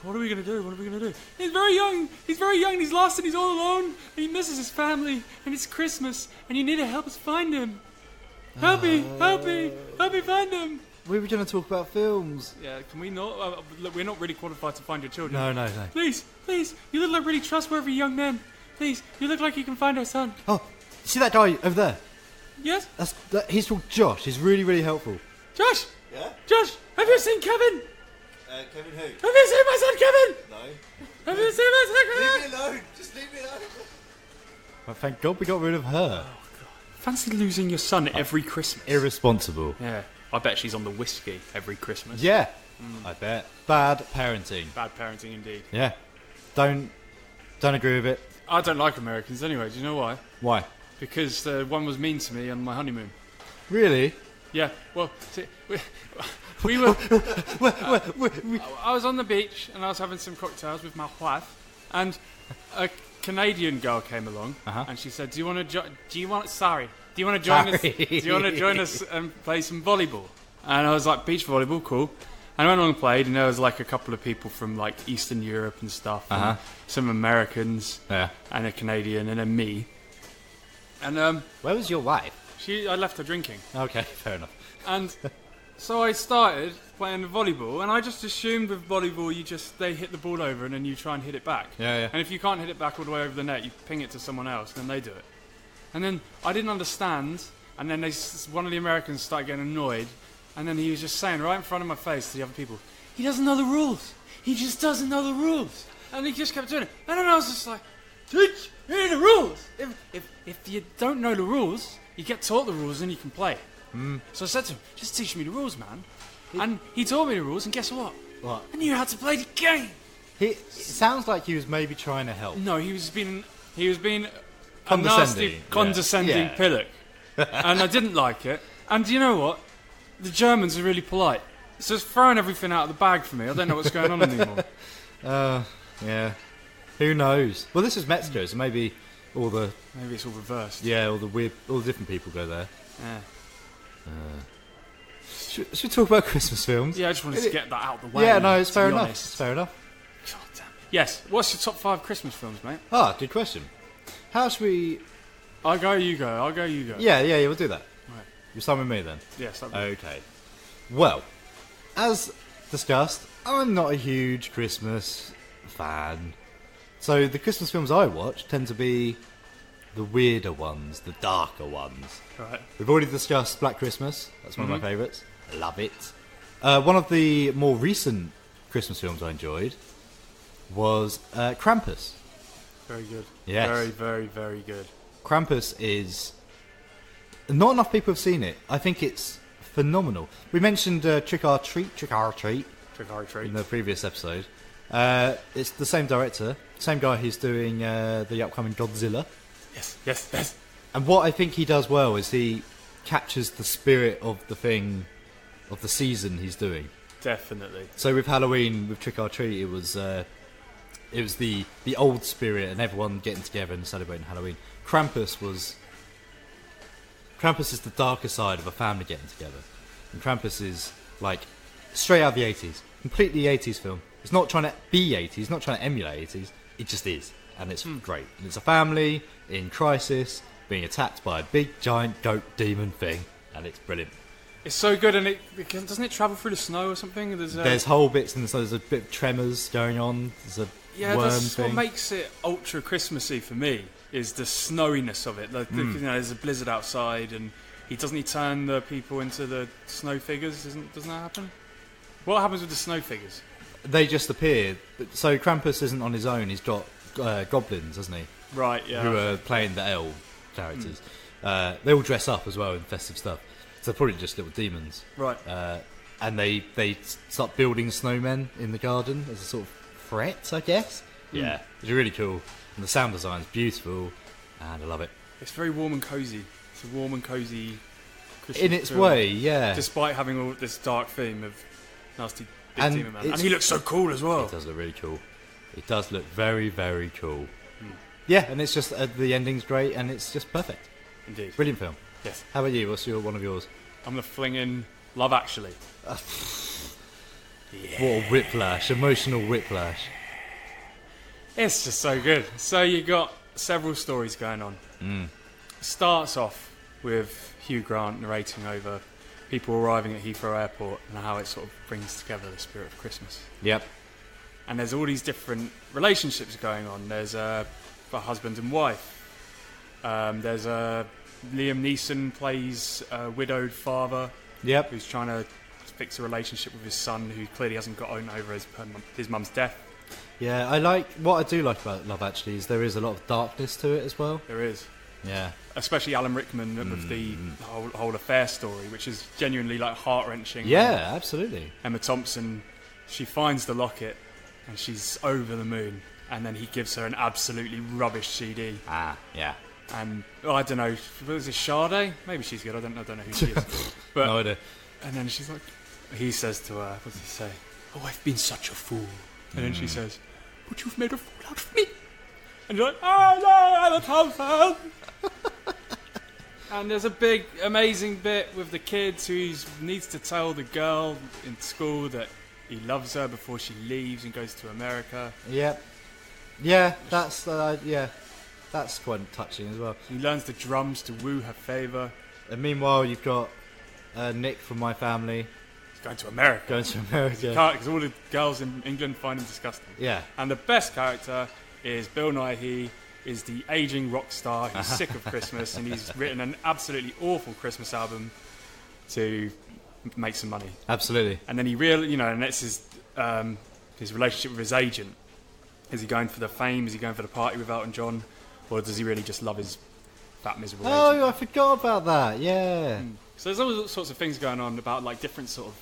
What are we going to do? He's very young, he's lost and he's all alone, and he misses his family, and it's Christmas, and you need to help us find him. Help me find him! We were going to talk about films. Yeah, can we not? Look, we're not really qualified to find your children. No. Please, you look like really trustworthy young men. Please, you look like you can find our son. Oh, see that guy over there? Yes? He's called Josh. He's really, really helpful. Josh! Yeah? Josh, have you seen Kevin? Kevin who? Have you seen my son Kevin? No. Have you seen my son Kevin? Leave me alone. Just leave me alone. Well, thank God we got rid of her. Fancy losing your son every Christmas. Irresponsible. Yeah. I bet she's on the whiskey every Christmas. Yeah, I bet. Bad parenting. Bad parenting indeed. Yeah. Don't agree with it. I don't like Americans anyway. Do you know why? Why? Because one was mean to me on my honeymoon. Really? Yeah. Well, see, we were... I was on the beach and I was having some cocktails with my wife, and a Canadian girl came along, and she said, "Do you want to join us and play some volleyball?" And I was like, "Beach volleyball, cool." And I went along and played, and there was like a couple of people from like Eastern Europe and stuff, and some Americans, and a Canadian, and then me. And where was your wife? I left her drinking. Okay, fair enough. And so I started playing the volleyball, and I just assumed with volleyball they hit the ball over and then you try and hit it back. Yeah. And if you can't hit it back all the way over the net, you ping it to someone else, and then they do it. And then I didn't understand, and then one of the Americans started getting annoyed, and then he was just saying right in front of my face to the other people, "He doesn't know the rules. He just doesn't know the rules." And he just kept doing it. And then I was just like, "Teach me the rules." If you don't know the rules, you get taught the rules and you can play. So I said to him, "Just teach me the rules, man." And he taught me the rules, and guess what? What? I knew how to play the game. It sounds like he was maybe trying to help. No, he was being a Condescending. nasty, condescending pillock. And I didn't like it. And you know what? The Germans are really polite. So it's throwing everything out of the bag for me. I don't know what's going on anymore. Yeah. Who knows? Well, this is Mexico, so maybe Maybe it's all reversed. Yeah, all the different people go there. Yeah. Should we talk about Christmas films? Yeah, I just wanted to get that out of the way. Yeah, no, it's fair enough. Honest. It's fair enough. God damn. Yes, what's your top 5 Christmas films, mate? Good question. How should we... I'll go, you go. Yeah, we'll do that. Right. You start with me then? Yes, okay. Well, as discussed, I'm not a huge Christmas fan. So the Christmas films I watch tend to be the weirder ones, the darker ones. Right. We've already discussed Black Christmas. That's one of my favourites. Love it. One of the more recent Christmas films I enjoyed was Krampus. Very good. Yes. Very, very, very good. Krampus is... Not enough people have seen it. I think it's phenomenal. We mentioned Trick or Treat in the previous episode. It's the same director, same guy who's doing the upcoming Godzilla. Yes. And what I think he does well is he captures the spirit of the thing, of the season he's doing. Definitely. So with Halloween, with Trick or Treat, it was the old spirit and everyone getting together and celebrating Halloween. Krampus is the darker side of a family getting together, and Krampus is like straight out of the 80s. Completely 80s film. It's not trying to be 80s, it's not trying to emulate 80s. It just is. And it's great. And it's a family in crisis being attacked by a big, giant goat demon thing. And it's brilliant. It's so good, and doesn't it travel through the snow or something? There's whole bits, and so there's a bit of tremors going on. There's a worm that's thing. what makes it ultra Christmassy for me, is the snowiness of it. There's a blizzard outside, and he turn the people into the snow figures. Doesn't that happen? What happens with the snow figures? They just appear. So Krampus isn't on his own. He's got goblins, hasn't he? Right, yeah. Who are playing the elf characters. They all dress up as well in festive stuff. So they're probably just little demons. Right. And they start building snowmen in the garden as a sort of threat, I guess. Yeah, it's really cool. And the sound design's beautiful, and I love it. It's very warm and cosy. It's a warm and cosy Christmas in its film, way, yeah. Despite having all this dark theme of nasty big demon man. And he looks so cool as well. It does look really cool. It does look very, very cool. Yeah, and it's just the ending's great, and it's just perfect. Indeed. Brilliant film. Yes. How about you? What's one of yours? I'm going to fling in Love Actually. What a whiplash, emotional whiplash. It's just so good. So you got several stories going on. Starts off with Hugh Grant narrating over people arriving at Heathrow Airport and how it sort of brings together the spirit of Christmas. Yep. And there's all these different relationships going on. There's a husband and wife. There's Liam Neeson plays a widowed father. Yep. Who's trying to fix a relationship with his son, who clearly hasn't got over his mum's death. Yeah, what I do like about Love Actually is there is a lot of darkness to it as well. There is. Yeah. Especially Alan Rickman with the whole affair story, which is genuinely like heart-wrenching. Yeah, absolutely. Emma Thompson, she finds the locket and she's over the moon, and then he gives her an absolutely rubbish CD. Yeah. And I don't know, was it Sade? Maybe she's good. I don't know who she is. But, no idea. And then she's like, he says to her, what does he say? Oh, I've been such a fool. And then she says, but you've made a fool out of me. And you're like, oh no, Emma Thompson. And there's a big, amazing bit with the kids who needs to tell the girl in school that he loves her before she leaves and goes to America. Yep. Yeah, that's quite touching as well. He learns the drums to woo her favour. And meanwhile, you've got Nick from My Family. He's going to America. Because all the girls in England find him disgusting. Yeah. And the best character is Bill Nighy, is the ageing rock star who's sick of Christmas, and he's written an absolutely awful Christmas album to make some money. Absolutely. And then and that's his relationship with his agent. Is he going for the fame? Is he going for the party with Elton John? Or does he really just love his fat, miserable agent? Oh, I forgot about that, yeah. So there's all sorts of things going on about like different sort of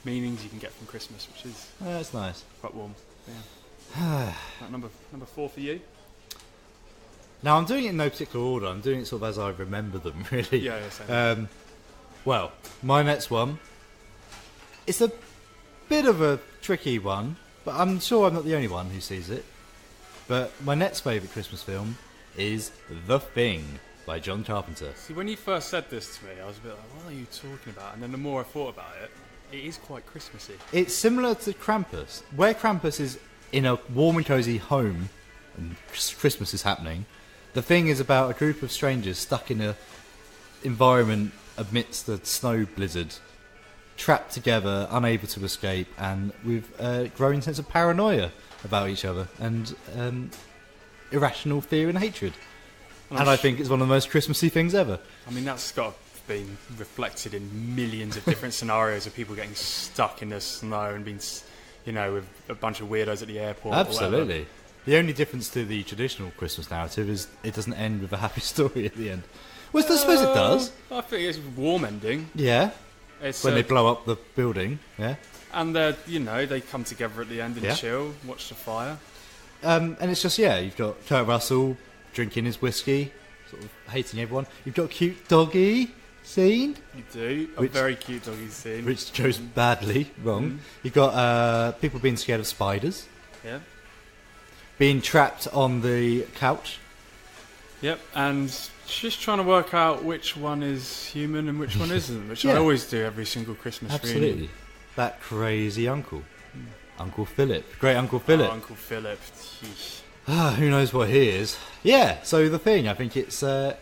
meanings you can get from Christmas, which is that's nice. Quite warm. Yeah. Number 4 for you? Now, I'm doing it in no particular order. I'm doing it sort of as I remember them, really. Yeah, same. Well, my next one, it's a bit of a tricky one, but I'm sure I'm not the only one who sees it. But my next favourite Christmas film is The Thing by John Carpenter. See, when you first said this to me, I was a bit like, what are you talking about? And then the more I thought about it, it is quite Christmassy. It's similar to Krampus, where Krampus is in a warm and cosy home and Christmas is happening. The Thing is about a group of strangers stuck in a environment amidst the snow blizzard, trapped together, unable to escape, and with a growing sense of paranoia about each other and irrational fear and hatred. And I think it's one of the most Christmassy things ever. I mean, that's got to be reflected in millions of different scenarios of people getting stuck in the snow and being, with a bunch of weirdos at the airport. Absolutely. The only difference to the traditional Christmas narrative is it doesn't end with a happy story at the end. Well, I suppose it does. I think it's a warm ending. Yeah. It's when they blow up the building, yeah. And they come together at the end and chill, watch the fire. And it's just, you've got Kurt Russell drinking his whiskey, sort of hating everyone. You've got a cute doggy scene. You do. A very cute doggy scene. Which goes badly wrong. You've got people being scared of spiders. Yeah. Being trapped on the couch. Yep, and just trying to work out which one is human and which one isn't, which I always do every single Christmas reunion. that crazy uncle. Uncle Philip. Great Uncle Philip. Oh, Uncle Philip. Who knows what he is. Yeah, so The Thing, I think it's a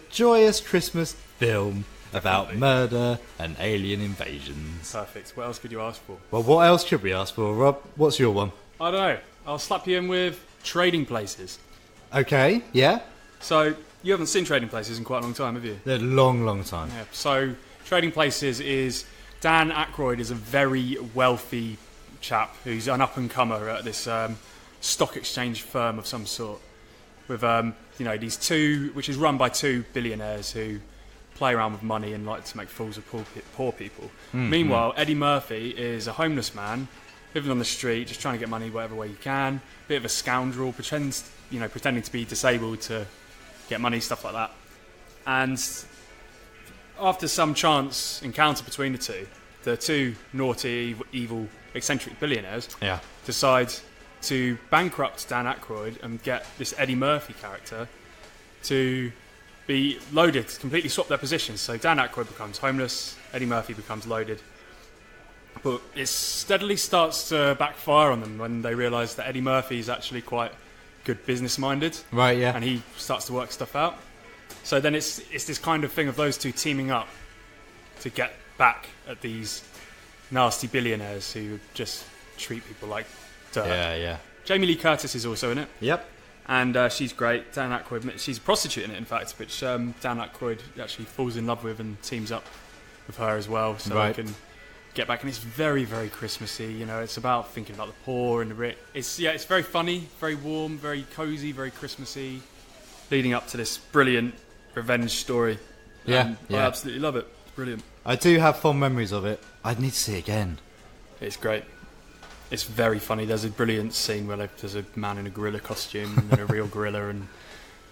joyous Christmas film about murder and alien invasions. Perfect. What else could you ask for? Well, what else could we ask for, Rob? What's your one? I don't know. I'll slap you in with Trading Places. Okay, yeah. So, you haven't seen Trading Places in quite a long time, have you? A long, long time. Yeah. So, Trading Places is... Dan Aykroyd is a very wealthy chap who's an up-and-comer at this stock exchange firm of some sort. With, these two... Which is run by two billionaires who play around with money and like to make fools of poor people. Meanwhile, Eddie Murphy is a homeless man living on the street, just trying to get money whatever way he can. Bit of a scoundrel, pretending to be disabled to get money, stuff like that. And after some chance encounter between the two naughty, evil, eccentric billionaires decide to bankrupt Dan Aykroyd and get this Eddie Murphy character to be loaded, completely swap their positions. So Dan Aykroyd becomes homeless, Eddie Murphy becomes loaded. But it steadily starts to backfire on them when they realise that Eddie Murphy is actually quite good business-minded. Right, yeah. And he starts to work stuff out. So then it's this kind of thing of those two teaming up to get back at these nasty billionaires who just treat people like dirt. Yeah. Jamie Lee Curtis is also in it. Yep. And she's great. Dan Aykroyd, she's a prostitute in it, in fact, which Dan Aykroyd actually falls in love with and teams up with her as well, so they can get back. And it's very, very Christmassy. It's about thinking about the poor and the rich. It's very funny, very warm, very cosy, very Christmassy, leading up to this brilliant revenge story. Yeah. I absolutely love it. It's brilliant. I do have fond memories of it. I'd need to see it again. It's great. It's very funny. There's a brilliant scene where there's a man in a gorilla costume and a real gorilla and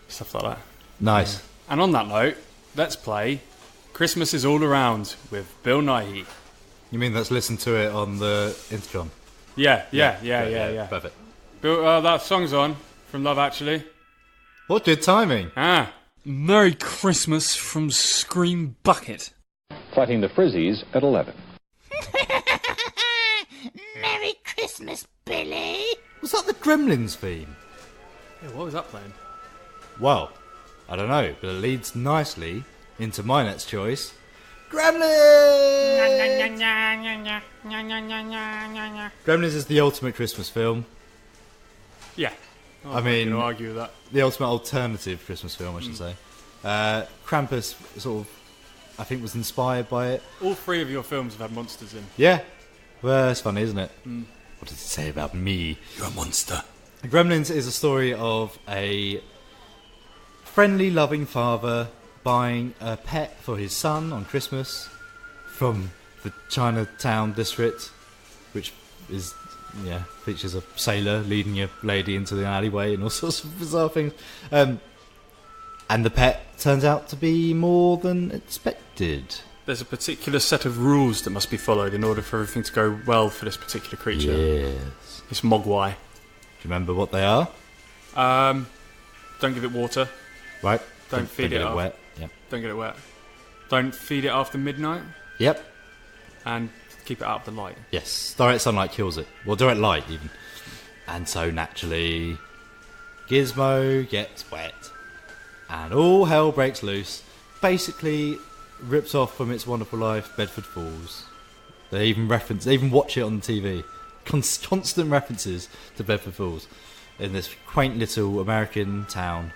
stuff like that. Nice. And on that note, let's play Christmas is All Around with Bill Nighy. You mean let's listen to it on the intercom? Yeah. Perfect. Bill, that song's on from Love Actually. What good timing. Merry Christmas from Scream Bucket. Fighting the Frizzies at 11. Merry Christmas, Billy. Was that the Gremlins theme? Yeah, what was that playing? Well, I don't know, but it leads nicely into my next choice. Gremlins! Gremlins is the ultimate Christmas film. Yeah. I mean, I'm not going to argue with that. The ultimate alternative Christmas film, I should say. Krampus sort of, I think, was inspired by it. All three of your films have had monsters in. Yeah. Well, it's funny, isn't it? What does it say about me? You're a monster. Gremlins is a story of a friendly, loving father buying a pet for his son on Christmas from the Chinatown district, which is, features a sailor leading a lady into the alleyway and all sorts of bizarre things. And the pet turns out to be more than expected. There's a particular set of rules that must be followed in order for everything to go well for this particular creature. Yes. It's Mogwai. Do you remember what they are? Don't give it water. Right. Don't feed it wet. Yep. Don't get it wet. Don't feed it after midnight. Yep. And keep it out of the light. Yes. Direct sunlight kills it. Well, direct light even. And so naturally, Gizmo gets wet. And all hell breaks loose. Basically rips off from It's Wonderful Life, Bedford Falls. They even watch it on TV. Constant references to Bedford Falls in this quaint little American town.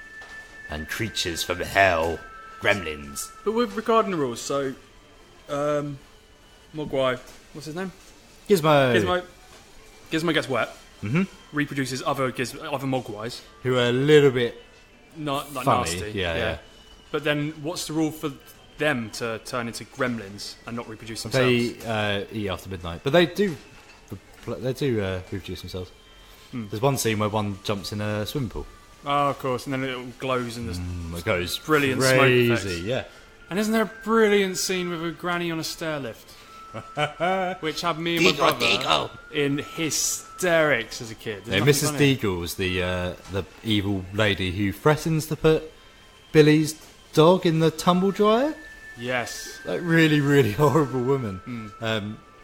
And creatures from hell, gremlins. But with regarding the rules, so Mogwai, what's his name? Gizmo. Gizmo gets wet. Mm-hmm. Reproduces other Mogwais who are a little bit not like funny. nasty. Yeah. But then, what's the rule for them to turn into gremlins and not reproduce themselves? They eat after midnight, but they do reproduce themselves. There's one scene where one jumps in a swimming pool. Oh, of course, and then it glows and it goes brilliant crazy, smoke effects. Yeah. And isn't there a brilliant scene with a granny on a stair lift? Which had me and my brother in hysterics as a kid. Mrs. Deagle's the evil lady who threatens to put Billy's dog in the tumble dryer. Yes. Like really, really horrible woman.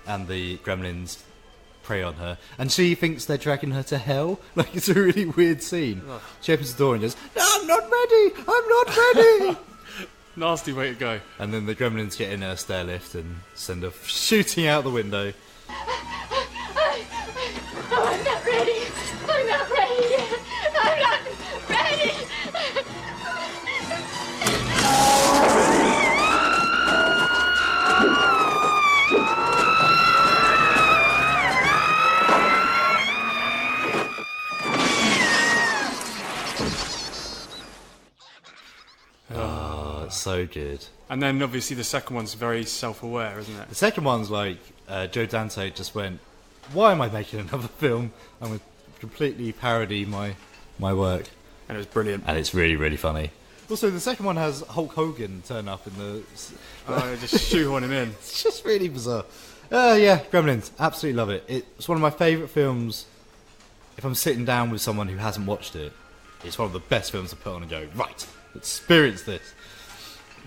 and the gremlins prey on her, and she thinks they're dragging her to hell. Like, it's a really weird scene. She opens the door and goes, "No, I'm not ready! I'm not ready!" Nasty way to go. And then the gremlins get in her stair lift and send her shooting out the window. I'm not ready! I'm not ready yet! I'm not ready! It's so good. And then obviously the second one's very self-aware, isn't it? The second one's like Joe Dante just went, "Why am I making another film? I'm going to completely parody my work." And it was brilliant. And it's really, really funny. Also, the second one has Hulk Hogan turn up in the... just shoehorn him in. It's just really bizarre. Yeah, Gremlins. Absolutely love it. It's one of my favourite films. If I'm sitting down with someone who hasn't watched it, it's one of the best films to put on and go, right, experience this.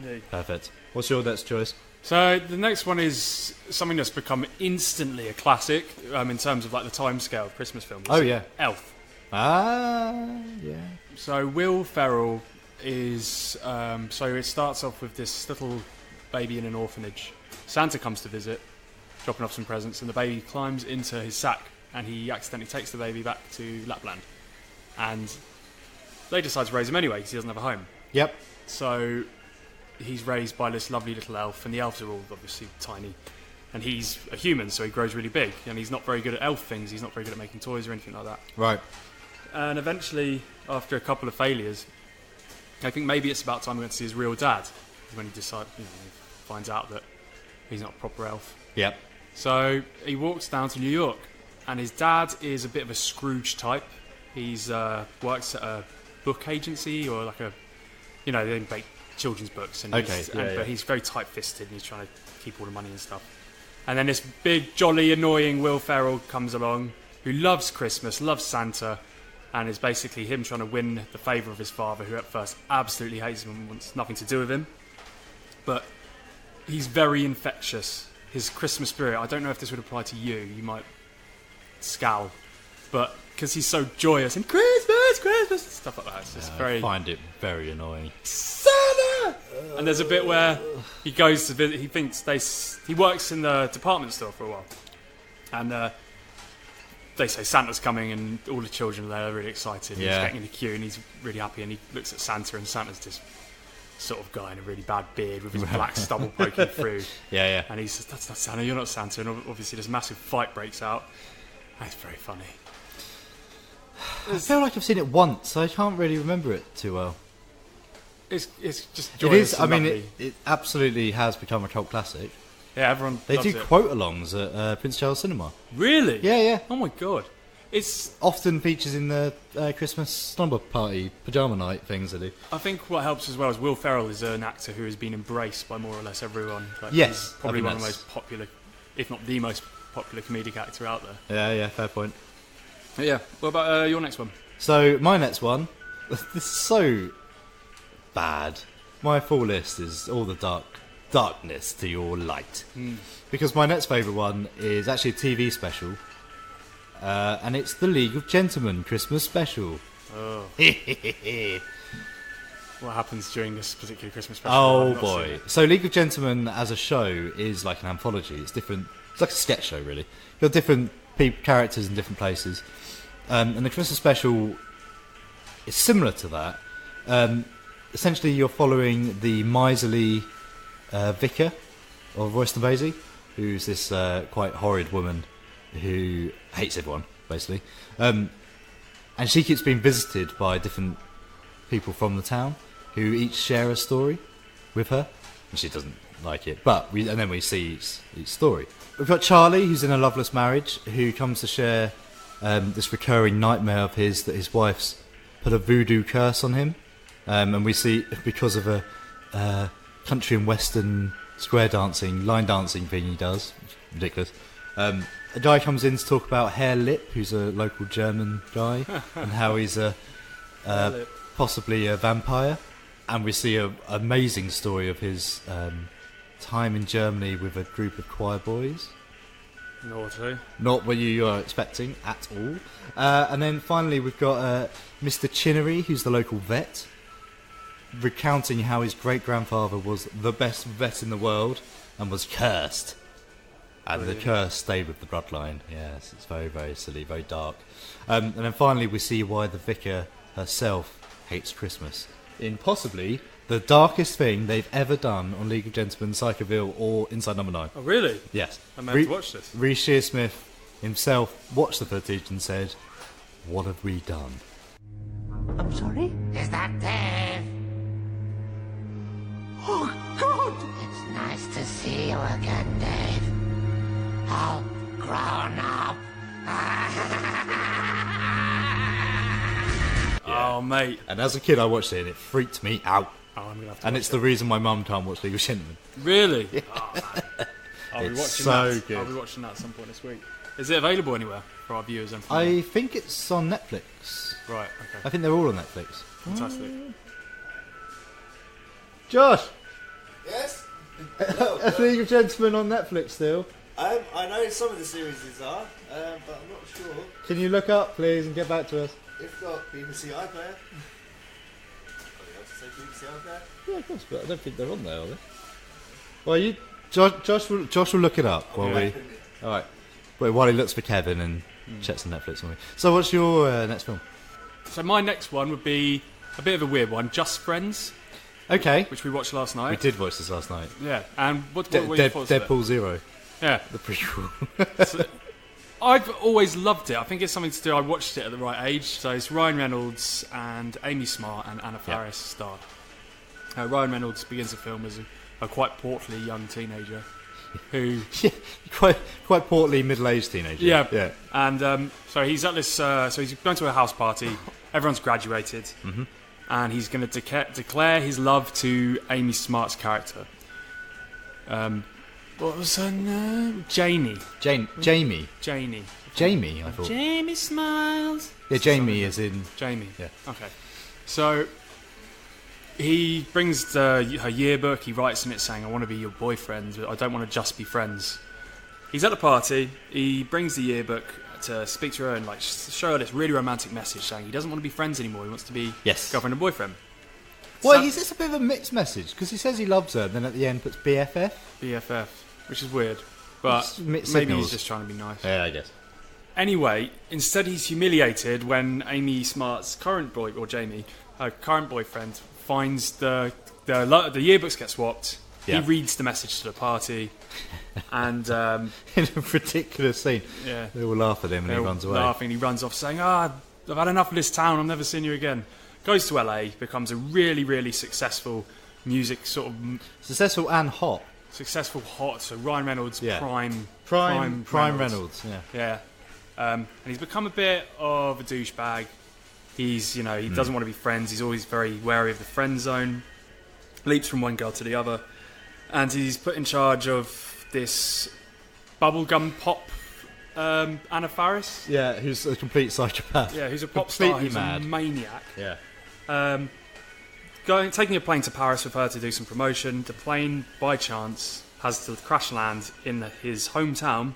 Yeah. Perfect. What's your next choice? So the next one is something that's become instantly a classic in terms of like the timescale of Christmas films. Oh yeah, Elf. Yeah. So Will Ferrell is so it starts off with this little baby in an orphanage. Santa comes to visit, dropping off some presents, and the baby climbs into his sack, and he accidentally takes the baby back to Lapland, and they decide to raise him anyway because he doesn't have a home. Yep. So he's raised by this lovely little elf, and the elves are all obviously tiny, and he's a human, so he grows really big, and he's not very good at elf things. He's not very good at making toys or anything like that. Right. And eventually, after a couple of failures, I think maybe it's about time he went to see his real dad, when he decides, he finds out that he's not a proper elf. Yep. So he walks down to New York, and his dad is a bit of a Scrooge type. He's works at a book agency, or like a, they make children's books, and but he's very tight-fisted, and he's trying to keep all the money and stuff. And then this big, jolly, annoying Will Ferrell comes along, who loves Christmas, loves Santa, and is basically him trying to win the favour of his father, who at first absolutely hates him and wants nothing to do with him. But he's very infectious. His Christmas spirit, I don't know if this would apply to you, you might scowl, but because he's so joyous and Christmas, stuff like that. It's just I find it very annoying. Santa! And there's a bit where he goes to visit. He thinks he works in the department store for a while, and they say Santa's coming, and all the children are there, really excited. Yeah. He's getting in the queue, and he's really happy. And he looks at Santa, and Santa's this sort of guy in a really bad beard with his black stubble poking through. Yeah. And he says, "That's not Santa. You're not Santa." And obviously, this massive fight breaks out. That's very funny. I feel like I've seen it once, so I can't really remember it too well. It's just joyous. It is. I mean, it absolutely has become a cult classic. Yeah, everyone. They loves do it. quote-alongs at Prince Charles Cinema. Really? Yeah. Oh my god! It's often features in the Christmas slumber party pajama night things they do. I think what helps as well is Will Ferrell is an actor who has been embraced by more or less everyone. Like, yes, he's probably one of the most popular, if not the most popular comedic actor out there. Yeah, fair point. Yeah. What about your next one? So my next one, this is so bad. My full list is all the darkness to your light. Because my next favourite one is actually a TV special, and it's the League of Gentlemen Christmas special. Oh. What happens during this particular Christmas special? Oh boy! So League of Gentlemen as a show is like an anthology. It's different. It's like a sketch show, really. You've got different characters in different places. And the Christmas special is similar to that. Essentially, you're following the miserly vicar of Royston Vasey, who's this quite horrid woman who hates everyone, basically. And she keeps being visited by different people from the town who each share a story with her. And she doesn't like it, and then we see each story. We've got Charlie, who's in a loveless marriage, who comes to share this recurring nightmare of his that his wife's put a voodoo curse on him, and we see because of a country and western square dancing, line dancing thing he does, ridiculous. A guy comes in to talk about Herr Lipp, who's a local German guy, and how he's possibly a vampire, and we see an amazing story of his time in Germany with a group of choir boys. Naughty. Not what you are expecting at all. And then finally we've got Mr. Chinnery, who's the local vet, recounting how his great-grandfather was the best vet in the world and was cursed. And the curse stayed with the bloodline. Yes, it's very, very silly, very dark. And then finally we see why the vicar herself hates Christmas. In possibly the darkest thing they've ever done on League of Gentlemen, Psychoville, or Inside Number 9. Oh, really? Yes. I may have to watch this. Rhys Shearsmith himself watched the footage and said, "What have we done?" I'm sorry? Is that Dave? Oh, God! It's nice to see you again, Dave. All grown up. Oh, mate. And as a kid I watched it and it freaked me out. Oh, I'm gonna have to and watch it's it. the reason my mum can't watch League of Gentlemen. Really? Yeah. Oh, I'll be It's watching so that. good. I'll be watching that at some point this week. Is it available anywhere for our viewers? And I think it's on Netflix. Right, okay. I think they're all on Netflix. Fantastic. Josh! Yes? A League of Gentlemen on Netflix still. I know some of the series are, but I'm not sure. Can you look up, please, and get back to us? If not, BBC iPlayer. BBC iPlayer? Yeah, of course, but I don't think they're on there, are they? Well, Josh will look it up while we... Alright. While he looks for Kevin and checks on Netflix. So what's your next film? So my next one would be a bit of a weird one, Just Friends. Okay. Which we watched last night. We did watch this last night. Yeah, and what were your thoughts of it? Deadpool 0. Yeah. The prequel. So, I've always loved it. I think it's something to do. I watched it at the right age. So it's Ryan Reynolds and Amy Smart and Anna Faris star. Ryan Reynolds begins the film as a quite portly young teenager who... yeah, quite portly middle-aged teenager. Yeah. And so he's at this... so he's going to a house party. Everyone's graduated. Mm-hmm. And he's going to declare his love to Amy Smart's character. What was her name? Jamie. Jamie. Jamie, I thought. Jamie smiles. Yeah, Jamie is in... Jamie. Yeah. Okay. So he brings her yearbook. He writes in it saying, "I want to be your boyfriend. I don't want to just be friends." He's at the party. He brings the yearbook to speak to her and show her this really romantic message saying he doesn't want to be friends anymore. He wants to be girlfriend and boyfriend. Well, it's a bit of a mixed message because he says he loves her, and then at the end puts BFF. BFF, which is weird, but maybe he's just trying to be nice. Yeah, I guess. Anyway, instead he's humiliated when Amy Smart's current boy, or Jamie, her current boyfriend, finds the yearbooks get swapped. Yeah. He reads the message to the party, and in a ridiculous scene, they all laugh at him and he runs away. Laughing, he runs off saying, I've had enough of this town. I've never seen you again. Goes to LA, becomes a really, really successful music sort of successful and hot. Successful hot. So Ryan Reynolds, prime Reynolds. Yeah. And he's become a bit of a douchebag. He's, he doesn't want to be friends. He's always very wary of the friend zone. Leaps from one girl to the other. And he's put in charge of this bubblegum pop Anna Faris. Yeah, who's a complete psychopath. Yeah, who's a pop star, who's a maniac. Yeah. Taking a plane to Paris with her to do some promotion. The plane, by chance, has to crash land in his hometown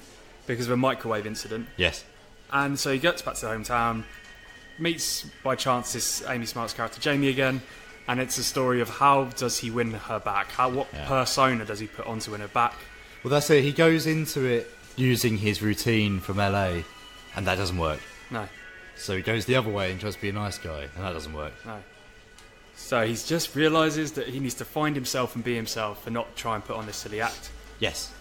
because of a microwave incident. Yes. And so he gets back to the hometown, meets by chance this Amy Smart's character Jamie again, and it's a story of how does he win her back? What persona does he put on to win her back? Well, that's it. He goes into it using his routine from LA, and that doesn't work. No. So he goes the other way and tries to be a nice guy, and that doesn't work. No. So he just realises that he needs to find himself and be himself and not try and put on this silly act. Yes.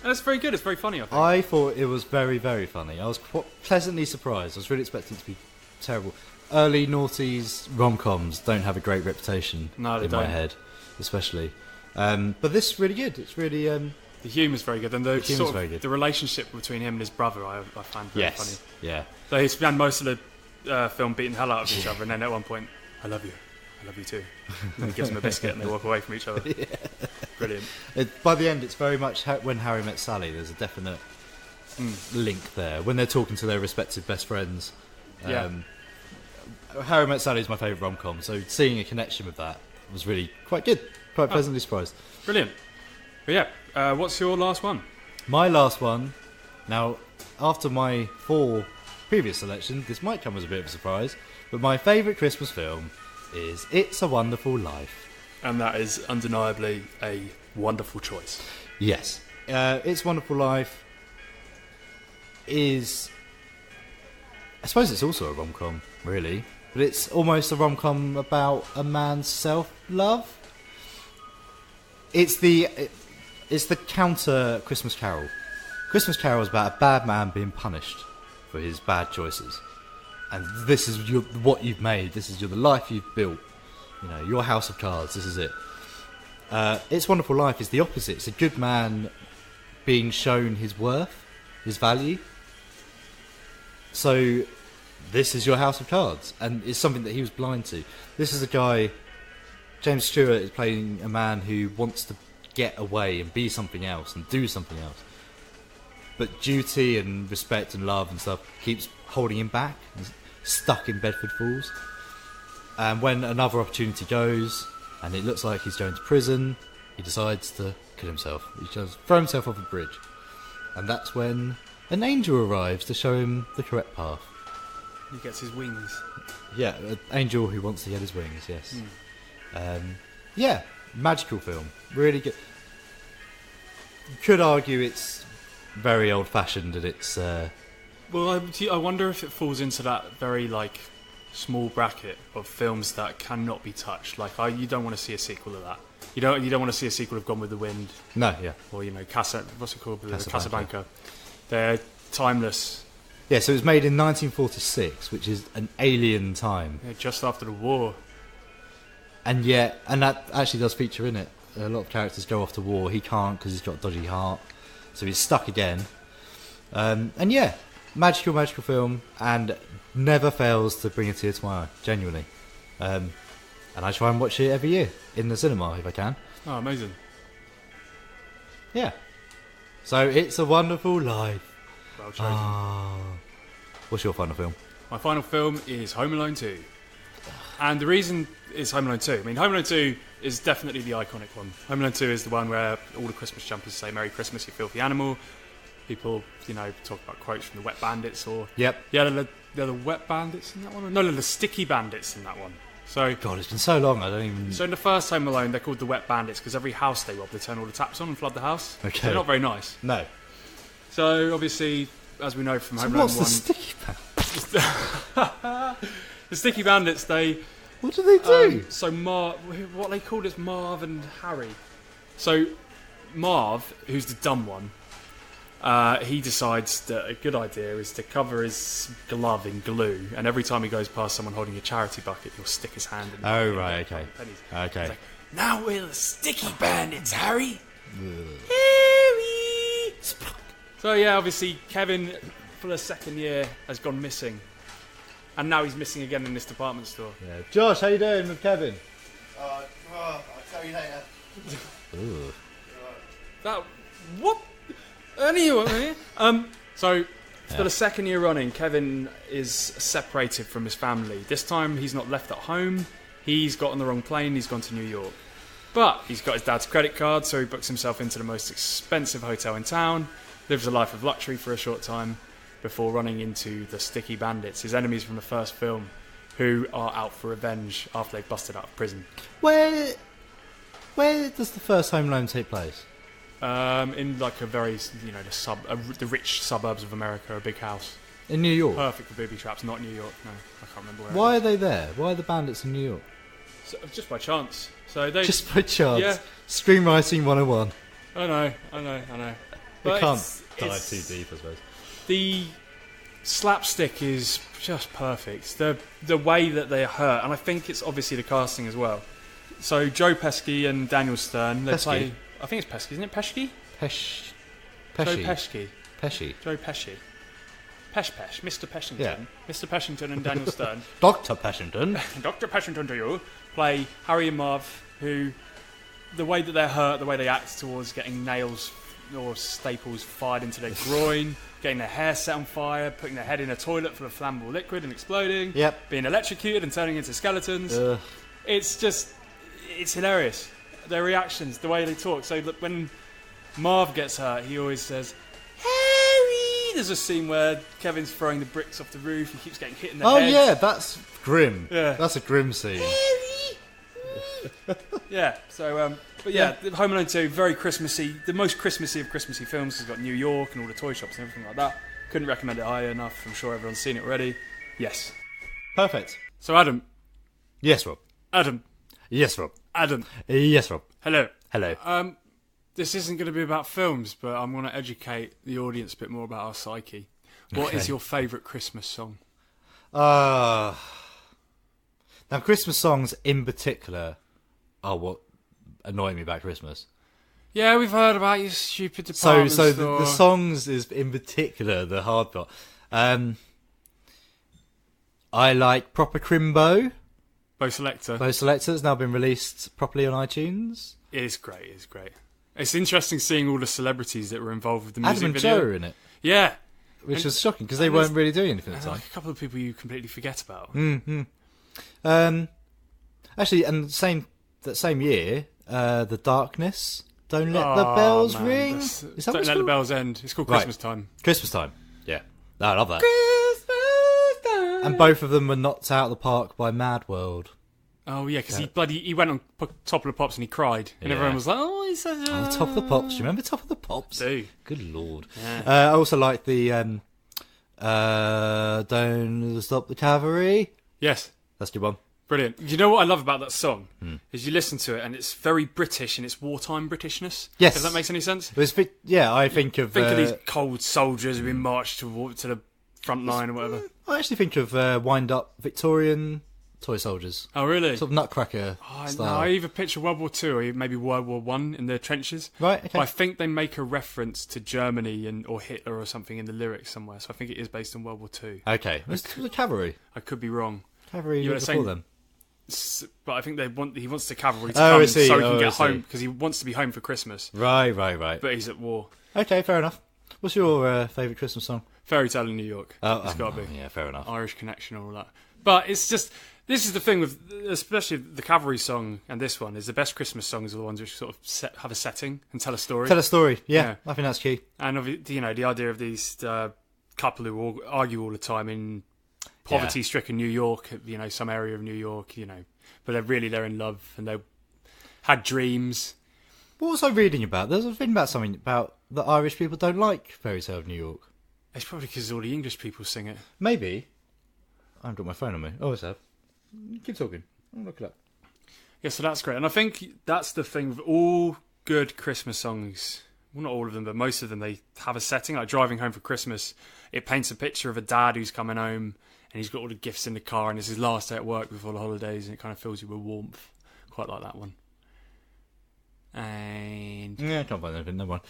And it's very good. It's very funny, I think. I thought it was very, very funny. I was pleasantly surprised. I was really expecting it to be terrible. Early noughties rom-coms don't have a great reputation in my head, especially. But this is really good. It's really... the humour's very good. And the humour's very good. The relationship between him and his brother I found very funny. Yeah. So he spent most of the film beating the hell out of each other, and then at one point, I love you too. And he gives him a biscuit and they walk away from each other. Yeah. Brilliant. By the end, it's very much When Harry Met Sally. There's a definite link there. When they're talking to their respective best friends. Harry Met Sally is my favourite rom-com, so seeing a connection with that was really quite good. Quite pleasantly surprised. Brilliant. But yeah, what's your last one? My last one Now, after my 4 previous selections, this might come as a bit of a surprise, but my favourite Christmas film is It's a Wonderful Life. And that is undeniably a wonderful choice. Yes. It's a Wonderful Life is... I suppose it's also a rom-com, really. But it's almost a rom-com about a man's self-love. It's the counter Christmas Carol. Christmas Carol is about a bad man being punished for his bad choices. And this is what you've made. This is the life you've built. You know, your house of cards. This is it. It's Wonderful Life is the opposite. It's a good man being shown his worth, his value. So, this is your house of cards, and it's something that he was blind to. This is a guy, James Stewart is playing a man who wants to get away and be something else and do something else. But duty and respect and love and stuff keeps holding him back. He's stuck in Bedford Falls. And when another opportunity goes, and it looks like he's going to prison, he decides to kill himself. He just throw himself off a bridge. And that's when an angel arrives to show him the correct path. He gets his wings. Yeah, an angel who wants to get his wings, yes. Yeah, magical film. Really good. You could argue it's very old-fashioned and it's... Well, I wonder if it falls into that very, small bracket of films that cannot be touched. You don't want to see a sequel of that. You don't want to see a sequel of Gone with the Wind. No, yeah. Or, what's it called? Casablanca. They're timeless. Yeah, so it was made in 1946, which is an alien time. Yeah, just after the war. And that actually does feature in it. A lot of characters go off to war. He can't because he's got a dodgy heart. So he's stuck again. Magical film, and never fails to bring a tear to my eye, genuinely. And I try and watch it every year in the cinema if I can. Oh, amazing. Yeah. So It's a Wonderful Life. Well chosen. What's your final film? My final film is Home Alone 2. And the reason is Home Alone 2. I mean, Home Alone 2 is definitely the iconic one. Home Alone 2 is the one where all the Christmas jumpers say Merry Christmas, you filthy animal. People, talk about quotes from the Wet Bandits or... Yep. Yeah, they're the Wet Bandits in that one? No, the Sticky Bandits in that one. So, God, it's been so long, I don't even... So in the first Home Alone, they're called the Wet Bandits because every house they rob, they turn all the taps on and flood the house. Okay. They're not very nice. No. So, obviously, as we know from Home Alone 1... what's the Sticky Bandits? The Sticky Bandits, they... What do they do? What they called is Marv and Harry. So, Marv, who's the dumb one, he decides that a good idea is to cover his glove in glue, and every time he goes past someone holding a charity bucket, he'll stick his hand in. Oh, right, okay. Okay. He's like, now we're the Sticky Bandits, Harry. Harry. So yeah, obviously Kevin, for the second year, has gone missing, and now he's missing again in this department store. Yeah. Josh, how you doing with Kevin? I'll tell you later. What? Anyway, so for the second year running, Kevin is separated from his family. This time, he's not left at home. He's got on the wrong plane. He's gone to New York, but he's got his dad's credit card, so he books himself into the most expensive hotel in town. Lives a life of luxury for a short time before running into the Sticky Bandits, his enemies from the first film, who are out for revenge after they've busted out of prison. Where does the first Home Alone take place? In a very, the rich suburbs of America, a big house. In New York? Perfect for booby traps, not New York, no. I can't remember where. Why are they there? Why are the bandits in New York? So, just by chance. Just by chance? Yeah. Screenwriting 101. I know. But can't dive too deep, I suppose. The slapstick is just perfect. The way that they are hurt, and I think it's obviously the casting as well. So Joe Pesci and Daniel Stern, they play... I think it's Pesci, isn't it? Pesci? Pesci. Joe Pesci. Pesci. Joe Pesci. Pesh, Mr. Peshington. Yeah. Mr. Peshington and Daniel Stern. Dr. Peshington. Dr. Peshington to you. Play Harry and Marv, who, the way that they're hurt, the way they act towards getting nails or staples fired into their groin, getting their hair set on fire, putting their head in a toilet full of flammable liquid and exploding, being electrocuted and turning into skeletons. It's hilarious. Their reactions, the way they talk. So look, when Marv gets hurt, he always says, Harry! there's a scene where Kevin's throwing the bricks off the roof. He keeps getting hit in the Oh head. yeah, that's grim. Yeah. That's a grim scene. Yeah. So, but yeah, Home Alone 2, very Christmassy. The most Christmassy of Christmassy films. It's got New York and all the toy shops and everything like that. Couldn't recommend it higher enough. I'm sure everyone's seen it already. Yes. Perfect. So, Adam. Yes, Rob. Adam. Yes, Rob. Adam. Yes, Rob. Hello. Hello. This isn't going to be about films, but I'm going to educate the audience a bit more about our psyche. What is your favourite Christmas song? Now, Christmas songs in particular are what annoy me about Christmas. Yeah, we've heard about your stupid department So store. the songs is in particular the hard part. I like Proper Crimbo. Bo Selector. Bo Selector has now been released properly on iTunes. It is great. It's great. It's interesting seeing all the celebrities that were involved with the music Adam and video. Joe are in it. Yeah. Which was shocking because they weren't really doing anything at the time. A couple of people you completely forget about. Mm-hmm. Actually, and that same year, The Darkness, Don't Let the Bells Ring. Is that Don't Let the Bells End. It's called Christmas Time. Christmas Time. Yeah. No, I love that. Christmas Time. And both of them were knocked out of the park by Mad World. Oh yeah, because he went on Top of the Pops and he cried, and everyone was like, "Oh, he's such a..." Top of the Pops. Do you remember Top of the Pops? Do. Good lord. Yeah. I also like the Don't Stop the Cavalry. Yes, that's a good one. Brilliant. You know what I love about that song is you listen to it and it's very British and it's wartime Britishness. Yes, if that makes any sense. I think of these cold soldiers who've been marched to the front line or whatever. I actually think of wind up Victorian toy soldiers. Oh, really? Sort of Nutcracker style. No, I either picture World War II or maybe World War I in the trenches. Right, okay. But I think they make a reference to Germany or Hitler or something in the lyrics somewhere, so I think it is based on World War II. Okay. Was the cavalry? I could be wrong. Cavalry before them. But I think he wants the cavalry to come so he can get home, because he wants to be home for Christmas. Right. But he's at war. Okay, fair enough. What's your favourite Christmas song? Fairy Tale in New York. It's got to be. Yeah, fair enough. Irish Connection and all that. But it's just... This is the thing with, especially the Cavalry song and this one, is the best Christmas songs are the ones which sort of have a setting and tell a story. Tell a story, yeah. I think that's key. And the idea of these couple who argue all the time in poverty-stricken New York, some area of New York, but they're in love and they had dreams. What was I reading about? There was a thing about something about that Irish people don't like Fairy Tale of New York. It's probably because all the English people sing it. Maybe. I haven't got my phone on me. Oh, I have. Keep talking. I'll look it up. Yeah, so that's great. And I think that's the thing with all good Christmas songs. Well, not all of them, but most of them, they have a setting. Like Driving Home for Christmas, it paints a picture of a dad who's coming home and he's got all the gifts in the car and it's his last day at work before the holidays and it kind of fills you with warmth. Quite like that one. And... yeah, I can't find anything. No one.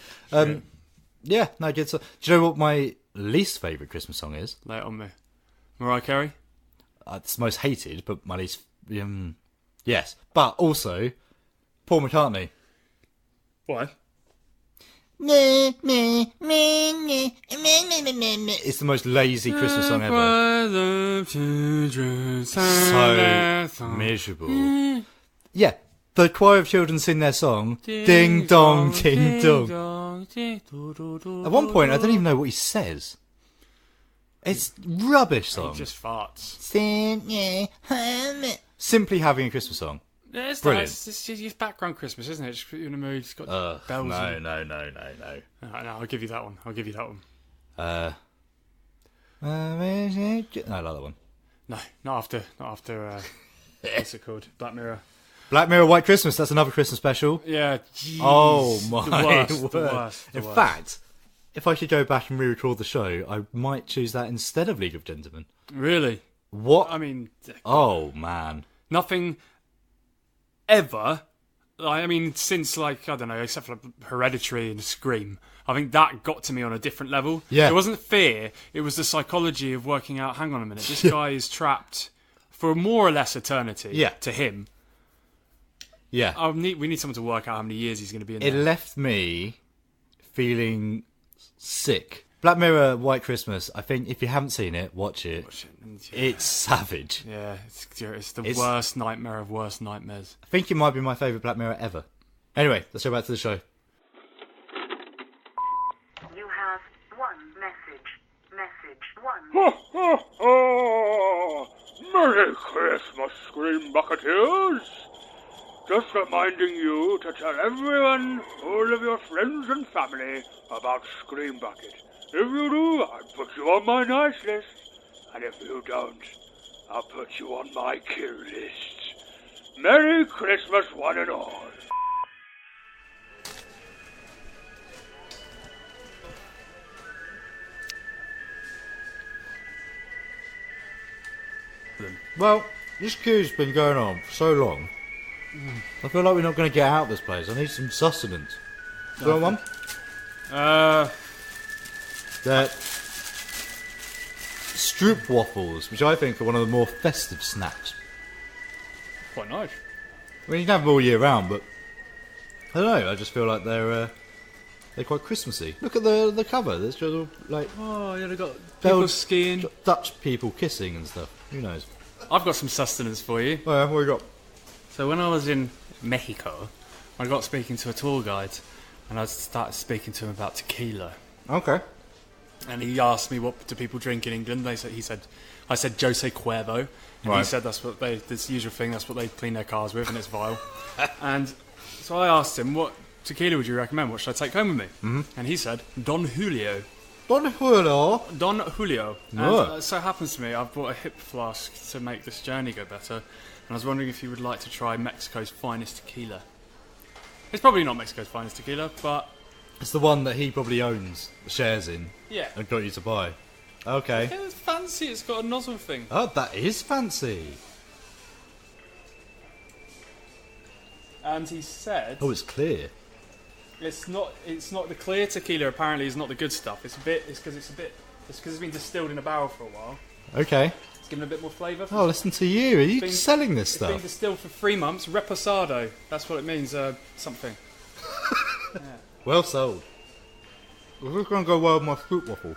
Yeah, no, good. So, do you know what my least favourite Christmas song is? Lay it on me. Mariah Carey? It's most hated, but my least... yes. But also, Paul McCartney. Why? It's the most lazy Christmas song ever. So miserable. Yeah, the choir of children sing their song, Ding Dong, Ding Dong. At one point, I don't even know what he says. It's rubbish song. He just farts. Simply having a Christmas song. Yeah, it's brilliant. Nice. It's just background Christmas, isn't it? Just put you in a mood. It's got bells. No. No, I'll give you that one. I like that one. No, not after. What's it called? Black Mirror. Black Mirror White Christmas. That's another Christmas special. Yeah. Geez, oh my word. The worst. In fact, if I could go back and re-record the show, I might choose that instead of League of Gentlemen. Really? What? I mean... oh, man. Nothing ever... since, I don't know, except for Hereditary and Scream, I think that got to me on a different level. Yeah. It wasn't fear, it was the psychology of working out, hang on a minute, this guy is trapped for more or less eternity to him. Yeah. We need someone to work out how many years he's going to be in there. It left me feeling sick. Black Mirror White Christmas, I think if you haven't seen it, watch it. It's savage. Yeah, it's the worst nightmare of worst nightmares. I think it might be my favourite Black Mirror ever. Anyway, let's go back to the show. You have one message. message 1. Ho, ho, ho! Merry Christmas, Scream Bucketeers! Just reminding you to tell everyone, all of your friends and family, about Scream Bucket. If you do, I'll put you on my nice list. And if you don't, I'll put you on my kill list. Merry Christmas, one and all. Well, this queue's been going on for so long. I feel like we're not going to get out of this place. I need some sustenance. Do you want one? They're Stroop waffles, which I think are one of the more festive snacks. Quite nice. I mean, you can have them all year round, but I don't know. I just feel like they're quite Christmassy. Look at the cover. There's just all, like, oh yeah, they've got people skiing, Dutch people kissing and stuff. Who knows? I've got some sustenance for you. Oh yeah, what you got? So when I was in Mexico, I got speaking to a tour guide, and I started speaking to him about tequila. Okay. And he asked me, what do people drink in England? I said Jose Cuervo. And he said that's what this usual thing, that's what they clean their cars with, and it's vile. And so I asked him, what tequila would you recommend? What should I take home with me? Mm-hmm. And he said, Don Julio. Don Julio? Don Julio. No. And so happens to me, I've bought a hip flask to make this journey go better. And I was wondering if you would like to try Mexico's finest tequila. It's probably not Mexico's finest tequila, but it's the one that he probably owns the shares in. Yeah. And got you to buy. Okay. Yeah, it's fancy. It's got a nozzle thing. Oh, that is fancy. And he said, oh, it's clear. It's not the clear tequila. Apparently, is not the good stuff. It's because it's been distilled in a barrel for a while. Okay. It's given a bit more flavour. Oh, listen to you. Are you selling this stuff? It's been distilled for 3 months. Reposado. That's what it means. Something. Yeah. Well sold. We're just going to go well with my fruit waffle.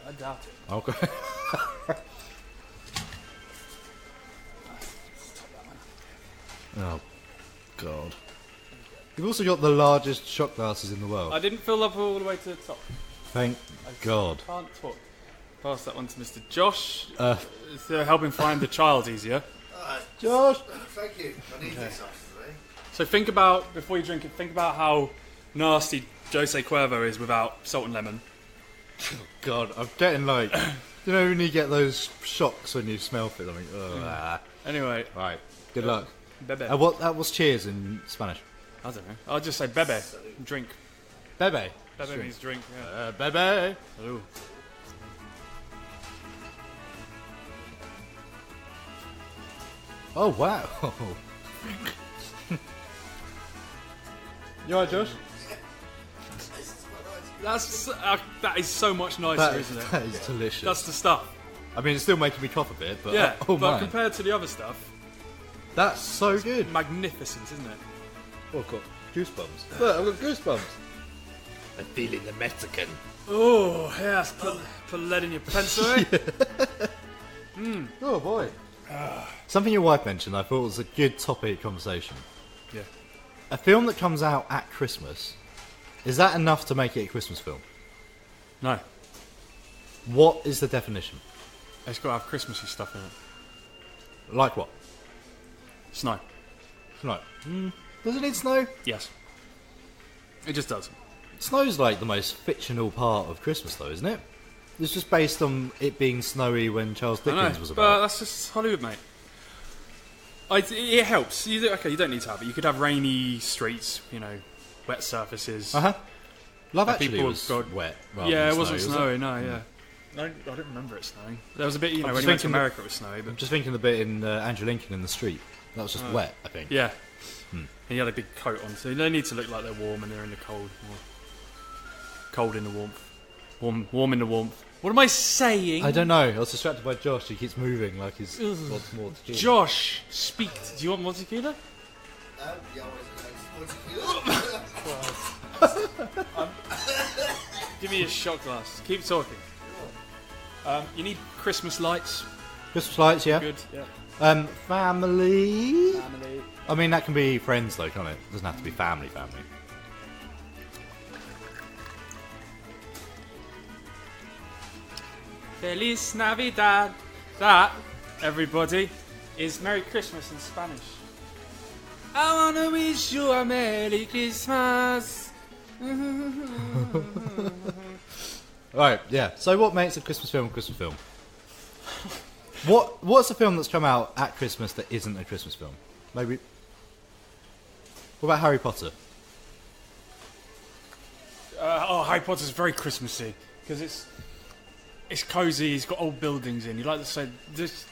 I doubt it. Okay. Oh, God. You've also got the largest shot glasses in the world. I didn't fill up all the way to the top. Thank God. Can't talk. Pass that one to Mr. Josh. To help him find the child easier. Josh! Thank you. I need this after today. So think about, before you drink it, think about how nasty Jose Cuervo is without salt and lemon. Oh, God, I'm getting like... you know when you get those shocks when you smell it? I mean, Anyway. Right, good luck. Bebe. What's cheers in Spanish? I don't know. I'll just say bebe. Drink. Bebe? Bebe means drink, yeah. Bebe. Ooh. Oh, wow. You alright, Josh? That is so much nicer, isn't it? That is delicious. That's the stuff. I mean, it's still making me cough a bit, but... Yeah, but man. Compared to the other stuff... That's so good. Magnificent, isn't it? Oh, I've got goosebumps. Look, I've got goosebumps. I'm feeling the Mexican. Oh, yes. Put lead in your pencil, eh? Oh, boy. Something your wife mentioned I thought was a good topic conversation. Yeah. A film that comes out at Christmas, is that enough to make it a Christmas film? No. What is the definition? It's got to have Christmassy stuff in it. Like what? Snow. Snow. Does it need snow? Yes. It just does. Snow's like the most fictional part of Christmas, though, isn't it? It's just based on it being snowy when Charles Dickens was about. But that's just Hollywood, mate. It helps. You don't need to have it. You could have rainy streets, wet surfaces. Love Actually was wet. Yeah, it wasn't snowy, snowy, no, yeah. No, I don't remember it snowing. There was a bit, when you went to America, it was snowy. But I'm just thinking the bit in Andrew Lincoln in the street. That was just wet, I think. Yeah. And he had a big coat on, so they need to look like they're warm and they're in the cold. Cold in the warmth. Warm in the warmth. What am I saying? I don't know. I was distracted by Josh. He keeps moving like he's wants more tequila. Josh, speak. Do you want more tequila? Yeah, more tequila. Give me a shot glass. Keep talking. You need Christmas lights. Christmas lights, yeah. Good, yeah. Family. Family. I mean, that can be friends, though, can't it? It doesn't have to be family. Feliz Navidad. That, everybody, is Merry Christmas in Spanish. I wanna wish you a Merry Christmas. Right, yeah. So what makes a Christmas film a Christmas film? What's a film that's come out at Christmas that isn't a Christmas film? Maybe. What about Harry Potter? Harry Potter's very Christmassy because it's cosy. He's got old buildings in. You like to say this?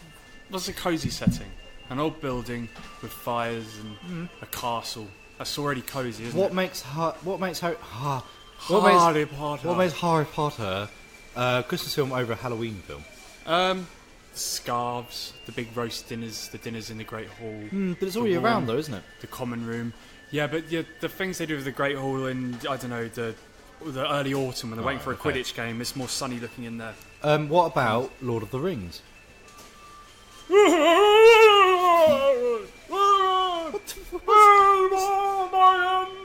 What's a cosy setting? An old building with fires and a castle. That's already cosy, isn't it? What makes Harry Potter a Christmas film over a Halloween film? Scarves, the big roast dinners, the dinners in the Great Hall. But it's all year round, though, isn't it? The common room. Yeah, but the things they do with the Great Hall in, I don't know, the early autumn when they're waiting for a Quidditch game, it's more sunny looking in there. What about Lord of the Rings?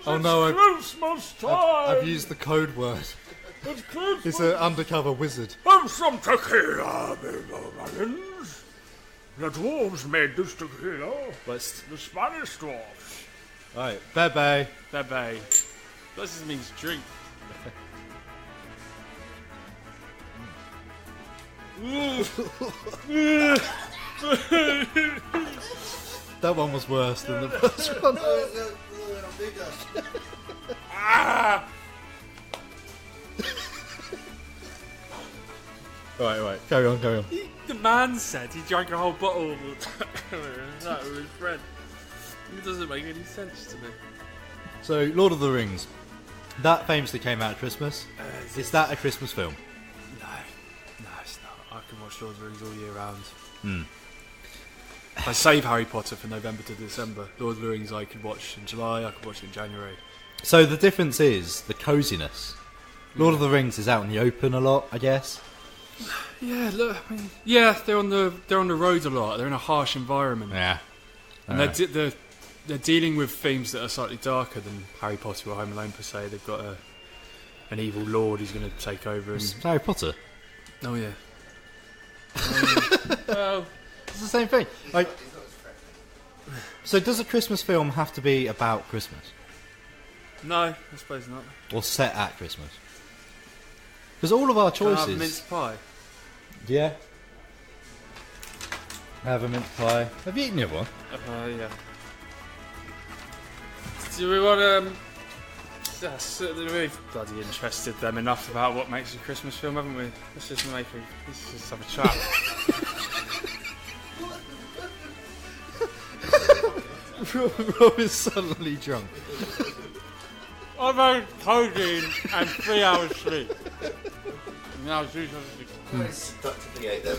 Oh no, I've used the code word. It's an undercover wizard. I'm some tequila, Lions. The dwarves made this tequila. The Spanish dwarves. Right, bebe. Bebe. That just means drink. That one was worse than the first one. Right, carry on. The man said he drank a whole bottle of that with his friend. It doesn't make any sense to me. So, Lord of the Rings. That famously came out at Christmas. Is that a Christmas film? No, it's not. I can watch Lord of the Rings all year round. I save Harry Potter from November to December. Lord of the Rings I could watch in July, I could watch it in January. So the difference is the coziness. Lord of the Rings is out in the open a lot, I guess. Yeah, look, I mean, they're on the road a lot. They're in a harsh environment. Yeah, and they're dealing with themes that are slightly darker than Harry Potter or Home Alone per se. They've got an evil lord who's going to take over. It's Harry Potter. Oh yeah. Well, it's the same thing. Like, so does a Christmas film have to be about Christmas? No, I suppose not. Or set at Christmas? Because all of our choices. Can I have mince pie? Yeah. Have a mince pie. Have you eaten the other one? Yeah. Do we want we've bloody interested them enough about what makes a Christmas film, haven't we? Let's just have a chat. Rob is suddenly drunk. I've had codeine and 3 hours sleep. Now she's stuck to the 8 there,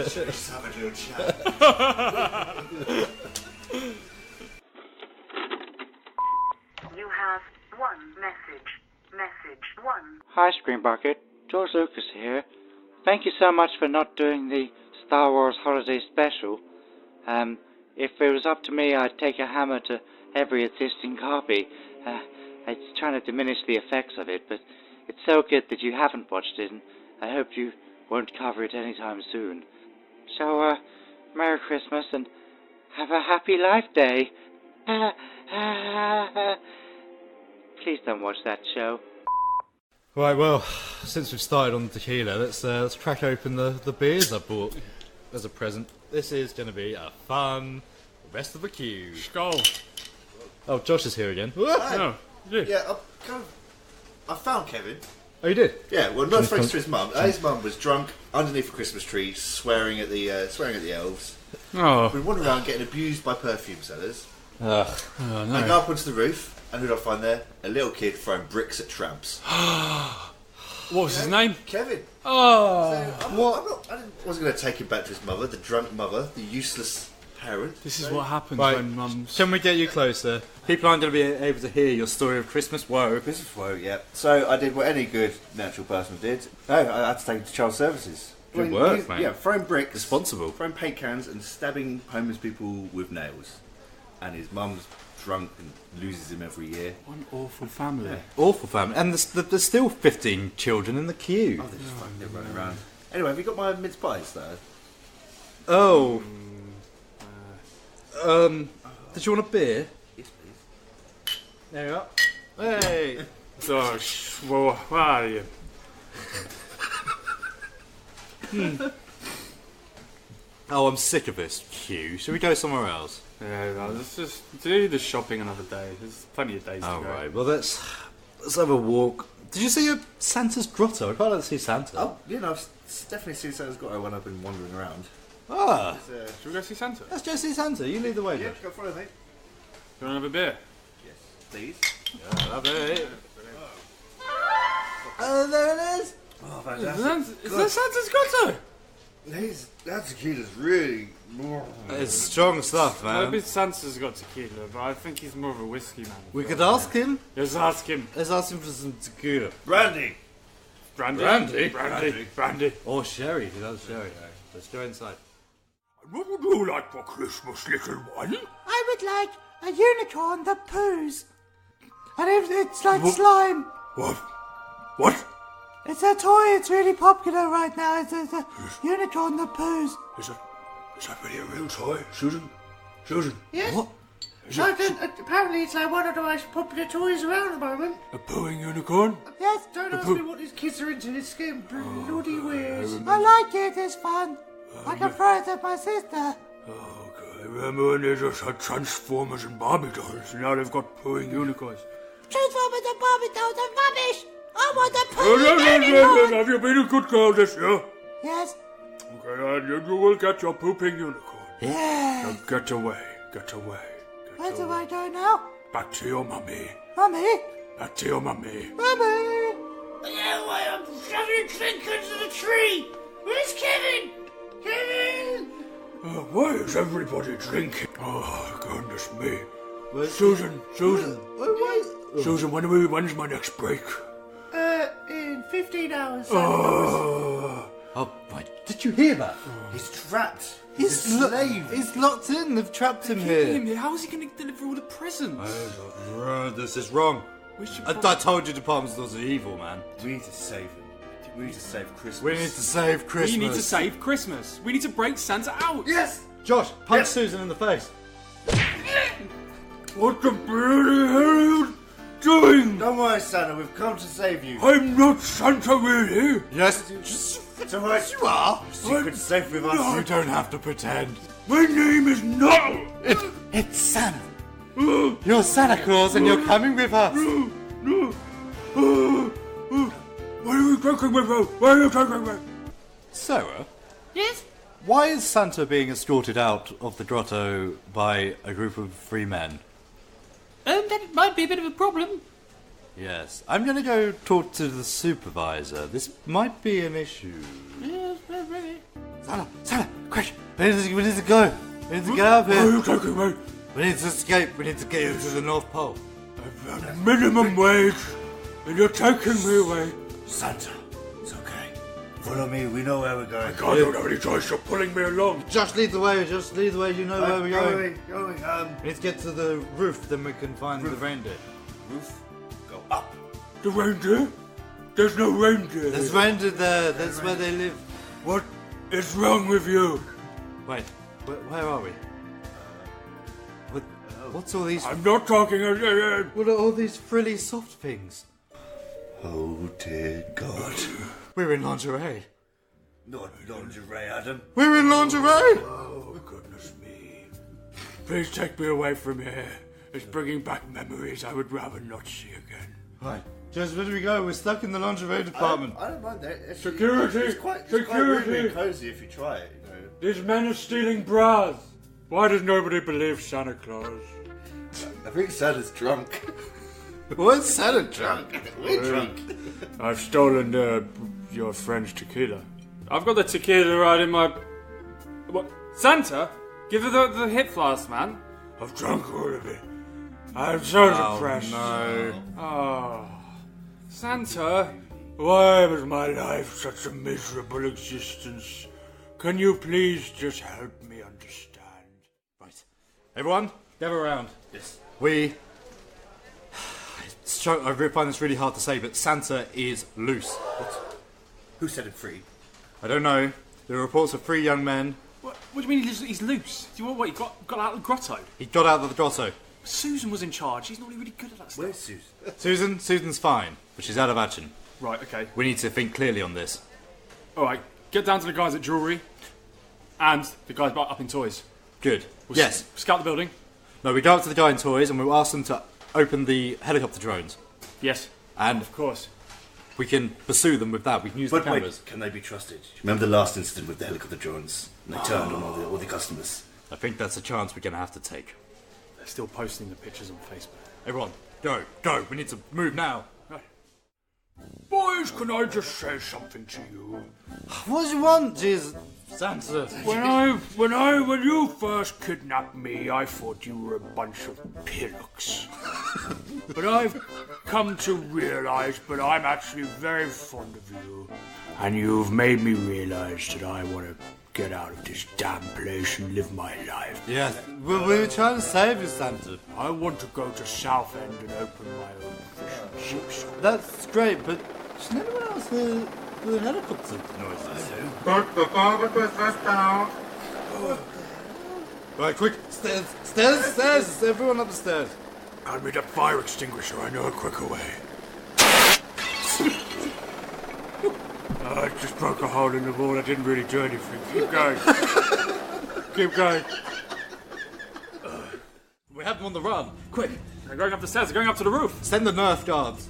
just have a little chat. You have one message. Message 1. Hi, Screen Bucket. George Lucas here. Thank you so much for not doing the Star Wars Holiday Special. If it was up to me, I'd take a hammer to every existing copy. It's trying to diminish the effects of it, but it's so good that you haven't watched it, and I hope you won't cover it anytime soon. So, Merry Christmas, and have a happy Life Day. Please don't watch that show. Right, well, since we've started on the tequila, let's crack open the beers I bought as a present. This is going to be a fun rest of the queue. Skull. Oh, Josh is here again. No. Yeah, I found Kevin. Oh, you did? Yeah, well, no thanks to his mum. His mum was drunk underneath a Christmas tree, swearing at the elves. Oh. We wandered around getting abused by perfume sellers. Oh, no. I go up onto the roof, and who do I find there? A little kid throwing bricks at tramps. What was his name? Kevin. Oh. So I wasn't going to take him back to his mother, the drunk mother, the useless parent. This is what happens when mums... Can we get you closer? People aren't going to be able to hear your story of Christmas woe. Christmas woe, yeah. So I did what any good natural person did. No, I had to take him to child services. Good work, mate. Yeah, throwing bricks. Responsible. Throwing paint cans and stabbing homeless people with nails. And his mum's drunk and loses him every year. One awful family. Yeah. Awful family. And there's still 15 children in the queue. Oh, they're running around. Anyway, have you got my mince pies, though? Oh. Did you want a beer? Yes, please. There you are. Hey. Oh, well, where are you? Oh, I'm sick of this queue. Shall we go somewhere else? Yeah, no, let's just do the shopping another day. There's plenty of days to go. Right. Well, let's have a walk. Did you see Santa's grotto? I quite like to see Santa. Oh, I've definitely seen Santa's grotto when I've been wandering around. Ah. Should we go see Santa? Let's go see Santa. You lead the way, Yeah, Josh. go follow me. You want to have a beer? Yes, please. Yeah, lovely. Oh, there it is. Oh, fantastic. Is that Santa's grotto? That tequila's really... It's strong stuff, man. Maybe Santa's got tequila, but I think he's more of a whiskey man. We could ask him. Let's ask him. Let's ask him for some tequila. Brandy. Brandy. Or sherry, if he loves sherry. Let's go inside. What would you like for Christmas, little one? I would like a unicorn that poos. And if it's like slime. What? It's a toy, it's really popular right now. It's a unicorn that poos. Is that really a real toy? Susan? Yes? What? Apparently it's like one of the most popular toys around at the moment. A pooing unicorn? Yes. Don't ask me what these kids are into. It's getting bloody weird. I like it, it's fun. I can throw it at my sister. Okay, remember when they just had Transformers and Barbie dolls? Now they've got pooing unicorns. Transformers and Barbie dolls are rubbish. I want a pooing unicorn. Have you been a good girl this year? Yes. Okay, and you will get your pooping unicorn. Yes. Now get away. Where do I go now? Back to your mummy. Mummy? Back to your mummy. Mummy! No way, I'm shoving drink into the tree. Where's Kevin? Kevin! Why is everybody drinking? Oh, goodness me. Susan. Susan, when's my next break? In 15 hours. Oh, wait, did you hear that? He's trapped. He's a slave. He's locked in. They've trapped him here. How is he going to deliver all the presents? This is wrong. I told you department stores are evil, man. We need to save him. We need to save Christmas. We need to save Christmas. We need to save Christmas. We need to break Santa out. Yes! Josh, punch Susan in the face. what the bloody hell are you doing? Don't worry, Santa. We've come to save you. I'm not Santa, really. Yes, it's alright. You are. Secret's safe with us. No. You don't have to pretend. My name is not. It's Santa. You're Santa Claus and you're coming with us. No. Why are you taking me? Why are you taking me? Sarah? Yes? Why is Santa being escorted out of the grotto by a group of 3 men? That might be a bit of a problem. Yes. I'm going to go talk to the supervisor. This might be an issue. Yes, maybe. Santa, quick! We need to go. We need to get out of here. Why are you taking me? We need to escape. We need to get into the North Pole. I've got minimum wage, and you're taking me away. Santa, it's okay. Follow me. We know where we're going. I don't have any choice. You're pulling me along. Just lead the way. You know where we're going. Going. We need to get to the roof, then we can find the reindeer. Roof? Go up. The reindeer? There's no reindeer. There's reindeer there. That's where they live. What is wrong with you? Wait, where are we? What's all these... I'm not talking... What are all these frilly soft things? Oh, dear God. We're in lingerie. Not lingerie, Adam. We're in lingerie! Oh, goodness me. Please take me away from here. It's bringing back memories I would rather not see again. Right. Just where do we go? We're stuck in the lingerie department. I don't mind that. Actually, Security! It's quite roomy and cozy if you try it, you know. These men are stealing bras. Why does nobody believe Santa Claus? I think Santa's drunk. What's Santa drunk? We're drunk. I've stolen your friend's tequila. I've got the tequila right in my... What? Santa? Give her the hip flask, man. I've drunk all of it. I'm so depressed. No. Oh. Santa? Why was my life such a miserable existence? Can you please just help me understand? Right. Everyone, gather around. Yes. I find this really hard to say, but Santa is loose. What? Who set him free? I don't know. There are reports of 3 young men. What do you mean he's loose? Do you want what? He got out of the grotto? He got out of the grotto. Susan was in charge. She's not really good at that stuff. Where's Susan? Susan's fine, but she's out of action. Right, okay. We need to think clearly on this. Alright, get down to the guys at jewellery and the guys up in toys. Good. We'll yes. Scout the building. No, we go up to the guy in toys and we'll ask them to open the helicopter drones. Yes. And of course. We can pursue them with that. We can use the cameras. Wait, can they be trusted? Remember the last incident with the helicopter drones? And they turned on all the customers. I think that's a chance we're going to have to take. They're still posting the pictures on Facebook. Everyone, go. We need to move now. Right. Boys, can I just say something to you? What do you want, Jesus? Santa. When you first kidnapped me, I thought you were a bunch of pillocks. But I've come to realise that I'm actually very fond of you. And you've made me realise that I want to get out of this damn place and live my life. Yes, we were trying to save you, Santa. I want to go to Southend and open my own fish and chip shop. That's great, but does anyone else hear the helicopter noises? Put the Father Christmas down. Right, quick, stairs, everyone up the stairs. Hand me the fire extinguisher, I know a quicker way. I just broke a hole in the wall, I didn't really do anything. Keep going. Keep going. We have them on the run. Quick. They're going up the stairs, they're going up to the roof. Send the Nerf guards.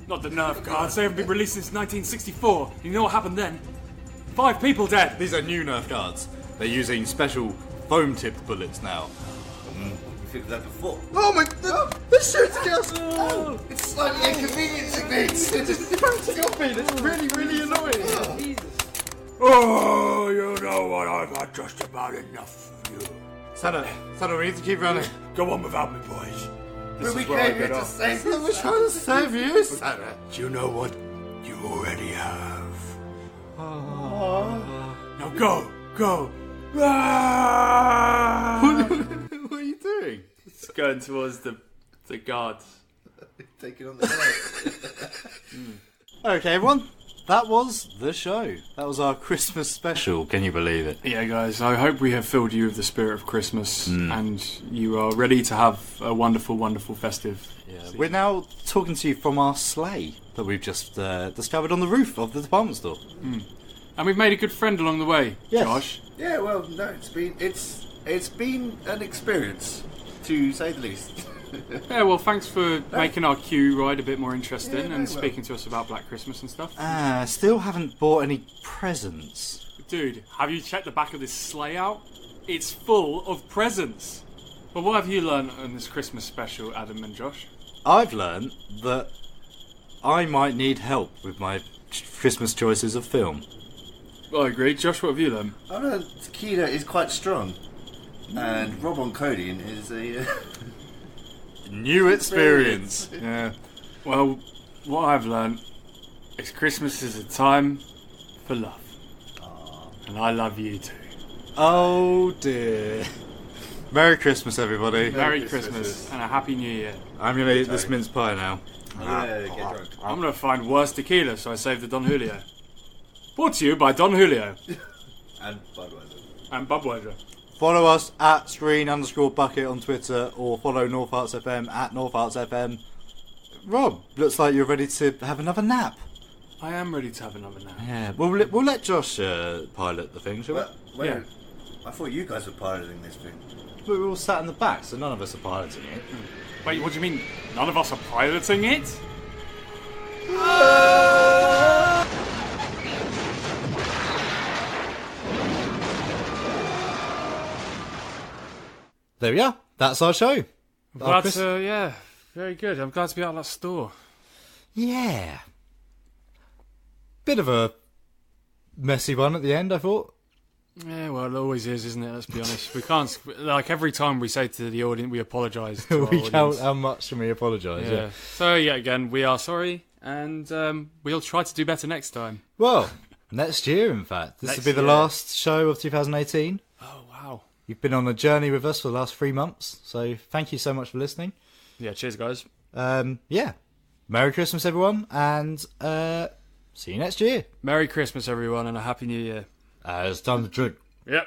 Not the Nerf guards, they haven't been released since 1964. You know what happened then? 5 people dead. These are new Nerf guards. They're using special foam-tipped bullets now. We figured that before. Oh my god! They're shooting us! Oh, it's slightly inconveniencing me. It's stop it! It's really annoying. Oh, you know what? I've had just about enough of you. Santa, we need to keep running. Go on without me, boys. But we came here to save you. We're trying to save you, Santa. Do you know what you already have? Now go. What are you doing? It's going towards the guards. Taking on the head. Okay, everyone. That was the show. That was our Christmas special. Can you believe it? Yeah, guys, I hope we have filled you with the spirit of Christmas and you are ready to have a wonderful, wonderful festive season. We're now talking to you from our sleigh that we've just discovered on the roof of the department store. And we've made a good friend along the way, yes. Josh. Yeah, well, no, it's been an experience, to say the least. Yeah, well, thanks for making our queue ride a bit more interesting and speaking to us about Black Christmas and stuff. Still haven't bought any presents. Dude, have you checked the back of this sleigh out? It's full of presents. Well, what have you learned on this Christmas special, Adam and Josh? I've learned that I might need help with my Christmas choices of film. Well, I agree. Josh, what have you learned? I know tequila is quite strong, and Rob on codeine is a new experience. Yeah. Well, what I've learned is Christmas is a time for love. And I love you too. Oh dear. Merry Christmas, everybody. Merry Christmas and a Happy New Year. I'm going to eat this mince pie now. get drunk. I'm going to find worse tequila, so I saved the Don Julio. Brought to you by Don Julio. And Budweiser. And Budweiser. Follow us at screen_bucket on Twitter, or follow North Herts FM at North Herts FM. Rob, looks like you're ready to have another nap. I am ready to have another nap. Yeah, we'll let Josh pilot the thing, shall we? Wait, I thought you guys were piloting this thing. But we're all sat in the back, so none of us are piloting it. Wait, what do you mean? None of us are piloting it? There we are. That's our show. Yeah, very good. I'm glad to be out of that store. Yeah. Bit of a messy one at the end, I thought. Yeah, well, it always is, isn't it? Let's be honest. We can't, like, every time we say to the audience, we apologise to our we audience. count how much and we apologise, yeah. So, yeah, again, we are sorry, and we'll try to do better next time. Well, next year, in fact. This will be the last show of 2018. Oh, wow. You've been on a journey with us for the last 3 months, so thank you so much for listening. Yeah, cheers, guys. Yeah. Merry Christmas, everyone, and see you next year. Merry Christmas, everyone, and a Happy New Year. It's time to drink. Yep.